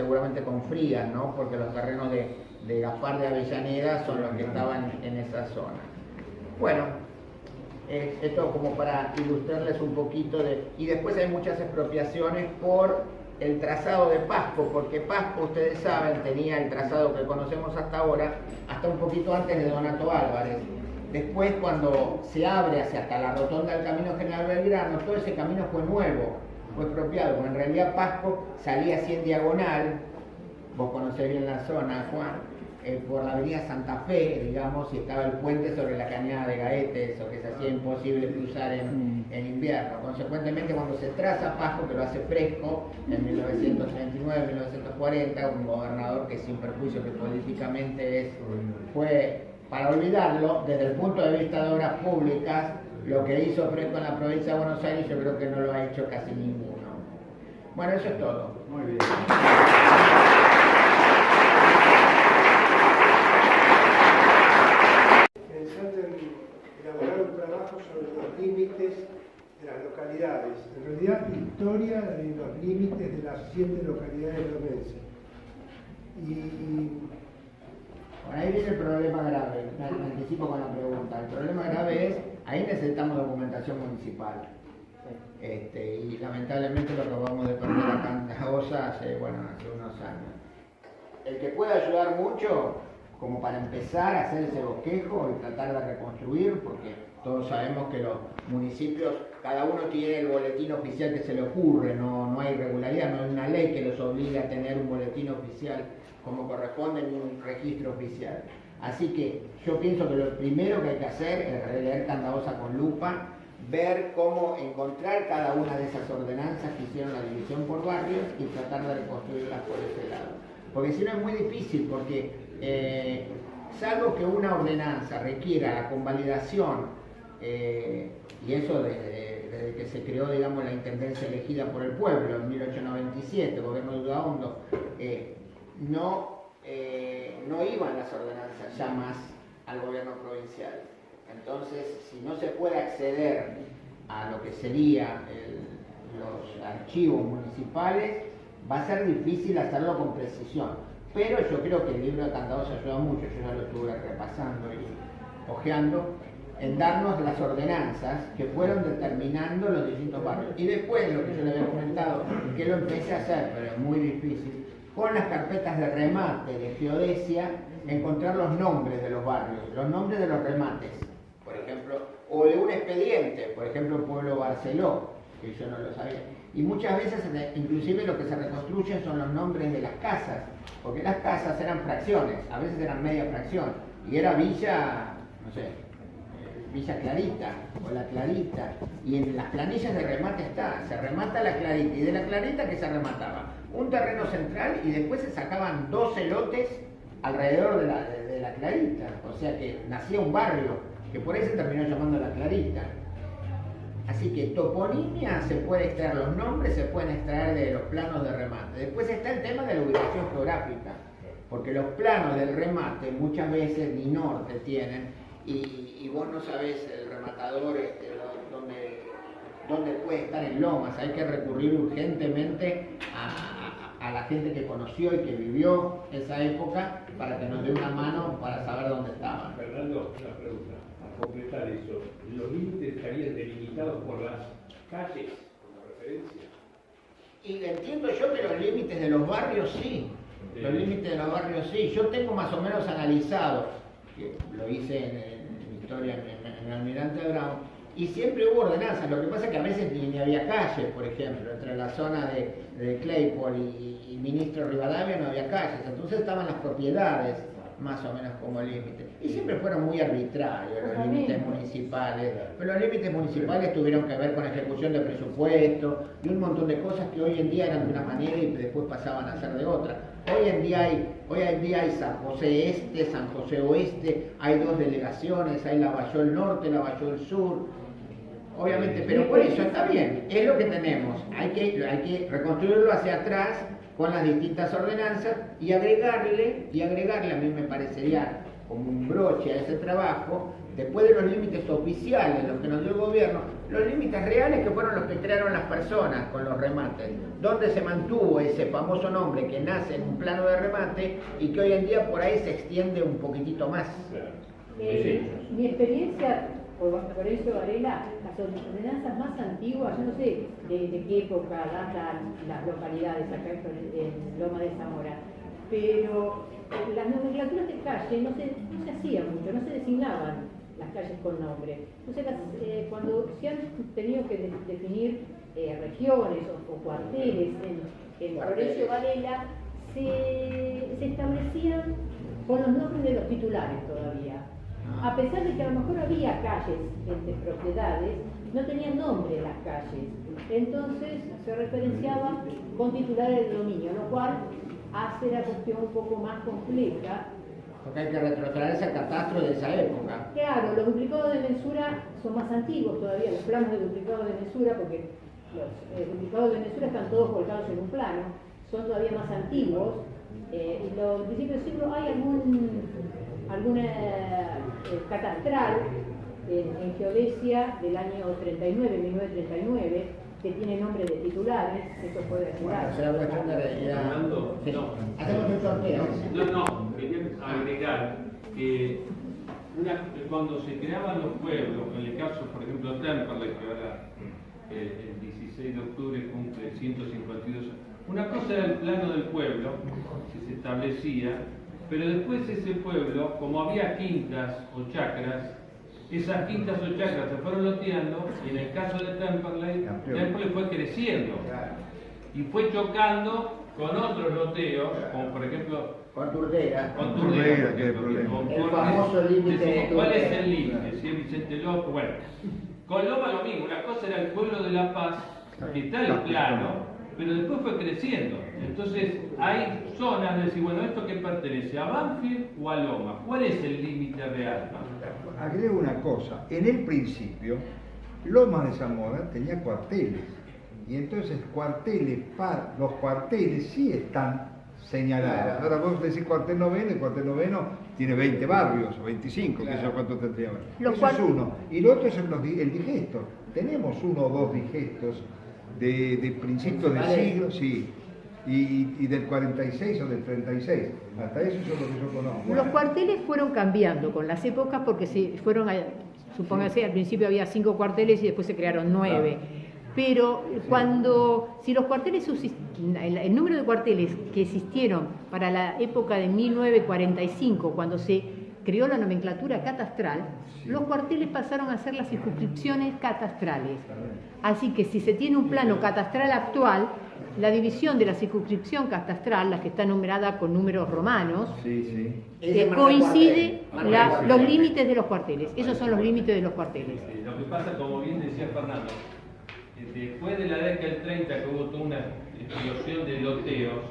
con Frías, ¿no? Porque los terrenos de Gaspar de Avellaneda son los que estaban en esa zona. Bueno, esto como para ilustrarles un poquito y después hay muchas expropiaciones por el trazado de Pasco, porque Pasco, ustedes saben, tenía el trazado que conocemos hasta ahora, hasta un poquito antes de Donato Álvarez. Después, cuando se abre hasta la rotonda del Camino General Belgrano, todo ese camino fue nuevo, fue expropiado, porque en realidad Pasco salía así en diagonal, vos conocés bien la zona, Juan, por la avenida Santa Fe, digamos, y estaba el puente sobre la cañada de Gaete, eso que se hacía imposible cruzar en invierno. Consecuentemente, cuando se traza Pasco, que lo hace Fresco, en 1939, 1940, un gobernador que sin perjuicio que políticamente fue, para olvidarlo, desde el punto de vista de obras públicas, lo que hizo Fresco en la provincia de Buenos Aires, yo creo que no lo ha hecho casi ninguno. Bueno, eso es todo. Muy bien. Pensando en elaborar un trabajo sobre los límites de las localidades, en realidad historia de los límites de las 7 localidades lomenses. Y Por ahí viene el problema grave, me anticipo con la pregunta. El problema grave es, ahí necesitamos documentación municipal. Y lamentablemente lo acabamos de perder acá en Osa hace unos años. El que puede ayudar mucho, como para empezar a hacer ese bosquejo y tratar de reconstruir, porque todos sabemos que los municipios, cada uno tiene el boletín oficial que se le ocurre, no hay regularidad, no hay una ley que los obligue a tener un boletín oficial como corresponde ni un registro oficial. Así que yo pienso que lo primero que hay que hacer es releer Candaosa con lupa, ver cómo encontrar cada una de esas ordenanzas que hicieron la división por barrios y tratar de reconstruirlas por ese lado. Porque si no es muy difícil, porque salvo que una ordenanza requiera la convalidación, y eso desde que se creó, digamos, la intendencia elegida por el pueblo en 1897, gobierno de Udaondo, no iban las ordenanzas ya más al gobierno provincial. Entonces, si no se puede acceder a lo que serían los archivos municipales, va a ser difícil hacerlo con precisión. Pero yo creo que el libro de Candaosa ayuda mucho, yo ya lo estuve repasando y hojeando, en darnos las ordenanzas que fueron determinando los distintos barrios. Y después, lo que yo le había comentado, que lo empecé a hacer, pero es muy difícil, con las carpetas de remate de geodesia, encontrar los nombres de los barrios, los nombres de los remates, por ejemplo, o de un expediente, por ejemplo, Pueblo Barceló, que yo no lo sabía. Y muchas veces, inclusive, lo que se reconstruyen son los nombres de las casas, porque las casas eran fracciones, a veces eran media fracción, y era Villa, no sé, Villa Clarita, o La Clarita, y en las planillas de remate se remata la Clarita, y de la Clarita que se remataba un terreno central, y después se sacaban 12 lotes alrededor de la Clarita, o sea que nacía un barrio, que por ahí se terminó llamando La Clarita. Así que toponimia se puede extraer, los nombres se pueden extraer de los planos de remate. Después está el tema de la ubicación geográfica, porque los planos del remate muchas veces ni norte tienen, y vos no sabés el rematador dónde puede estar en Lomas. Hay que recurrir urgentemente a la gente que conoció y que vivió esa época para que nos dé una mano para saber dónde estaban. Fernando, una pregunta, a completar eso. ¿Los límites estarían delimitados por las calles como referencia? Y entiendo yo que los límites de los barrios sí. Los límites de los barrios sí. Yo tengo más o menos analizado, que lo hice en historia en Almirante Brown, y siempre hubo ordenanzas. Lo que pasa es que a veces ni había calles, por ejemplo, entre la zona de Claypole y Ministro Rivadavia no había calles. Entonces estaban las propiedades más o menos como límite. Y siempre fueron muy arbitrarios los límites municipales. Pero los límites municipales tuvieron que ver con ejecución de presupuesto y un montón de cosas que hoy en día eran de una manera y después pasaban a ser de otra. Hoy en día hay San José Este, San José Oeste, hay 2 delegaciones, hay Lavallol Norte, Lavallol Sur. Obviamente, pero por eso está bien, es lo que tenemos. Hay que reconstruirlo hacia atrás con las distintas ordenanzas y agregarle, a mí me parecería como un broche a ese trabajo, después de los límites oficiales, los que nos dio el gobierno, los límites reales que fueron los que crearon las personas con los remates, donde se mantuvo ese famoso nombre que nace en un plano de remate y que hoy en día por ahí se extiende un poquitito más. Mi experiencia por eso, Varela, las ordenanzas más antiguas, yo no sé de qué época datan las localidades acá en Loma de Zamora, pero las nomenclaturas de calle no se hacían mucho, no se designaban las calles con nombre. Entonces, cuando se han tenido que definir regiones o cuarteles en Florencio Varela, se establecían con los nombres de los titulares todavía. A pesar de que a lo mejor había calles entre propiedades, no tenían nombre las calles. Entonces se referenciaba con titulares de dominio, lo cual hace la cuestión un poco más compleja. Porque hay que retrotraerse al catastro de esa época. Claro, los duplicados de mensura son más antiguos todavía, los planos de duplicados de mensura, porque los duplicados de mensura están todos colgados en un plano, son todavía más antiguos. En los principios del siglo hay alguna catastral en geodesia del año 39, 1939, que tiene nombre de titulares, eso puede ayudar. Será cuestión de realidad. Fernando, Sí. no. Hacemos un sorteo. No, quería agregar que cuando se creaban los pueblos, en el caso, por ejemplo, Temperley, que ahora el 16 de octubre cumple 152 años, una cosa era el plano del pueblo, que se establecía, pero después ese pueblo, como había quintas o chacras, esas quintas o chacras se fueron loteando, y en el caso de Temperley fue creciendo y fue chocando con otros loteos, como por ejemplo Con Turdera. con Turdera, que El famoso límite de ¿cuál es Turdera? el límite? Si es Vicente López, bueno, con Loma lo mismo, una cosa era el pueblo de La Paz, que está en el plano, pero después fue creciendo. Entonces hay zonas de decir, bueno, ¿esto qué pertenece? ¿A Banfield o a Loma? ¿Cuál es el límite real? Agrego una cosa, en el principio, Lomas de Zamora tenía cuarteles, y entonces los cuarteles sí están señalados. Ahora vos decís cuartel noveno, y cuartel noveno tiene 20 barrios, o 25, que sé yo cuánto tendría. Eso es uno. Y lo otro es el digesto. Tenemos uno o dos digestos de principios del siglo, sí, y del 46 o del 36. Hasta eso es lo que yo conozco. Los cuarteles fueron cambiando con las épocas porque se fueron, supóngase, al principio había 5 cuarteles y después se crearon 9. Pero si los cuarteles, el número de cuarteles que existieron para la época de 1945, cuando se creó la nomenclatura catastral, los cuarteles pasaron a ser las circunscripciones catastrales. Así que si se tiene un plano catastral actual, la división de la circunscripción catastral, la que está numerada con números romanos, coincide los límites de los cuarteles. Esos son los límites de los cuarteles. Lo que pasa, como bien decía Fernando, después de la década del 30, que hubo toda una explosión de loteos,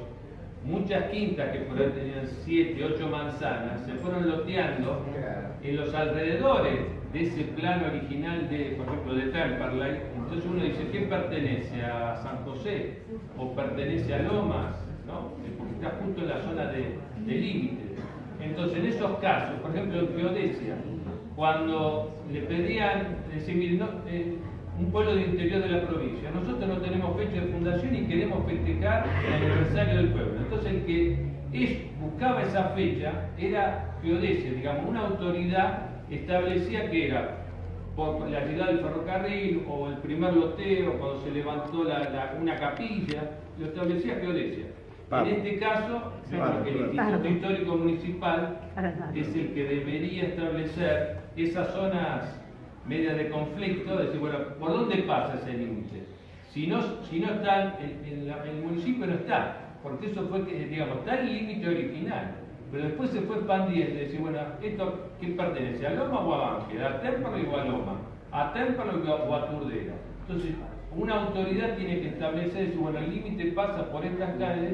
muchas quintas que por ahí tenían 7, 8 manzanas se fueron loteando en los alrededores de ese plano original de, por ejemplo, de Temperley. Entonces uno dice, ¿qué pertenece? ¿A San José? ¿O pertenece a Lomas? ¿No? Porque está justo en la zona de límite. Entonces, en esos casos, por ejemplo, en geodesia, cuando le pedían, decir, miren, un pueblo del interior de la provincia, nosotros no tenemos fecha de fundación y queremos festejar el aniversario del pueblo. Entonces, el que buscaba esa fecha era geodesia, digamos, una autoridad establecía que era por la llegada del ferrocarril o el primer loteo, cuando se levantó una capilla, lo establecía geodesia. En este caso, el Instituto Histórico Municipal es el que debería establecer esas zonas medias de conflicto, decir, bueno, ¿por dónde pasa ese límite? Si no está, el municipio no está, porque eso fue, digamos, está el límite original, pero después se fue expandiendo, decir, bueno, ¿esto qué pertenece? ¿A Loma o a Banfield? ¿A Temperley o a Loma? ¿A Temperley o a Turdera? Entonces, una autoridad tiene que establecer, decir, bueno, el límite pasa por estas calles,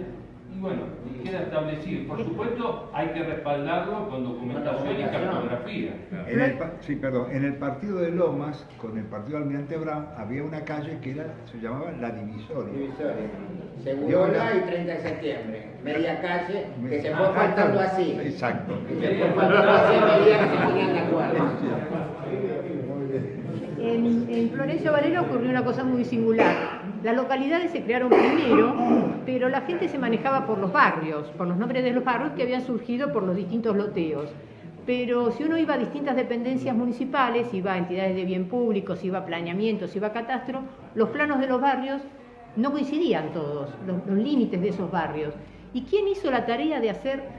y bueno, y queda establecido. Por supuesto, hay que respaldarlo con documentación y cartografía. En el partido de Lomas, con el partido de Almirante Brown, había una calle que se llamaba La Divisoria. Segurola y 30 de septiembre. Media calle que se fue faltando así. Exacto. Que se fue faltando así a medida que se ponían de acuerdo. En Florencio Varela ocurrió una cosa muy singular. Las localidades se crearon primero, pero la gente se manejaba por los barrios, por los nombres de los barrios que habían surgido por los distintos loteos. pero si uno iba a distintas dependencias municipales, iba a entidades de bien público, si iba a planeamiento, si iba a catastro, los planos de los barrios no coincidían todos, los límites de esos barrios. ¿Y quién hizo la tarea de hacer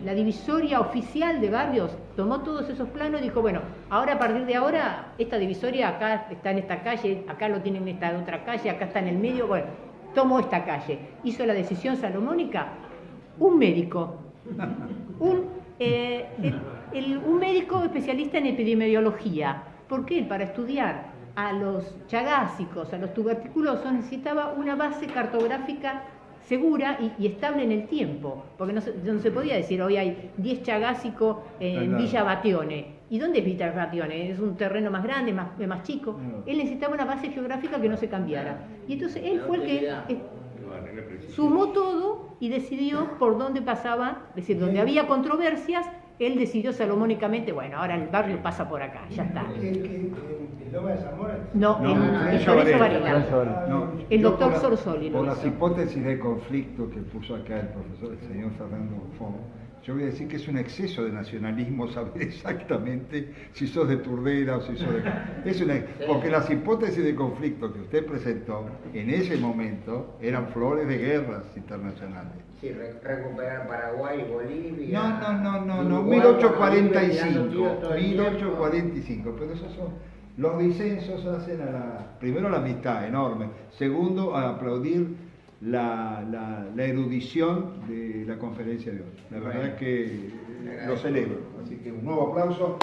la divisoria oficial de barrios? Tomó todos esos planos y dijo, bueno, ahora a partir de ahora, esta divisoria acá está en esta calle, acá lo tienen en esta otra calle, acá está en el medio, bueno, tomó esta calle. Hizo la decisión salomónica un médico, un médico especialista en epidemiología. ¿Por qué? Para estudiar a los chagásicos, a los tuberculosos, necesitaba una base cartográfica segura y estable en el tiempo, porque no se podía decir hoy hay 10 chagásicos en Villa Batione. ¿Y dónde es Villa Batione? Es un terreno más grande, más chico. Él necesitaba una base geográfica que no se cambiara. Y entonces él fue el que sumó todo y decidió por dónde pasaba, es decir, donde había controversias, él decidió salomónicamente, bueno, ahora el barrio pasa por acá, ya está. ¿El Loma de Zamora? No, el Florencio Varela. No, El yo doctor por Sorsoli lo Por las hizo. hipótesis de conflicto que puso acá el profesor, el señor Fernando Fon, yo voy a decir que es un exceso de nacionalismo saber exactamente si sos de Turdera o si sos de... porque las hipótesis de conflicto que usted presentó en ese momento eran flores de guerras internacionales. Sí, recuperar Paraguay, Bolivia. No, Uruguay, 1845, pero esos son... Los disensos hacen primero la amistad enorme, segundo a aplaudir la erudición de la conferencia de hoy. La verdad es que lo celebro, así que un nuevo aplauso.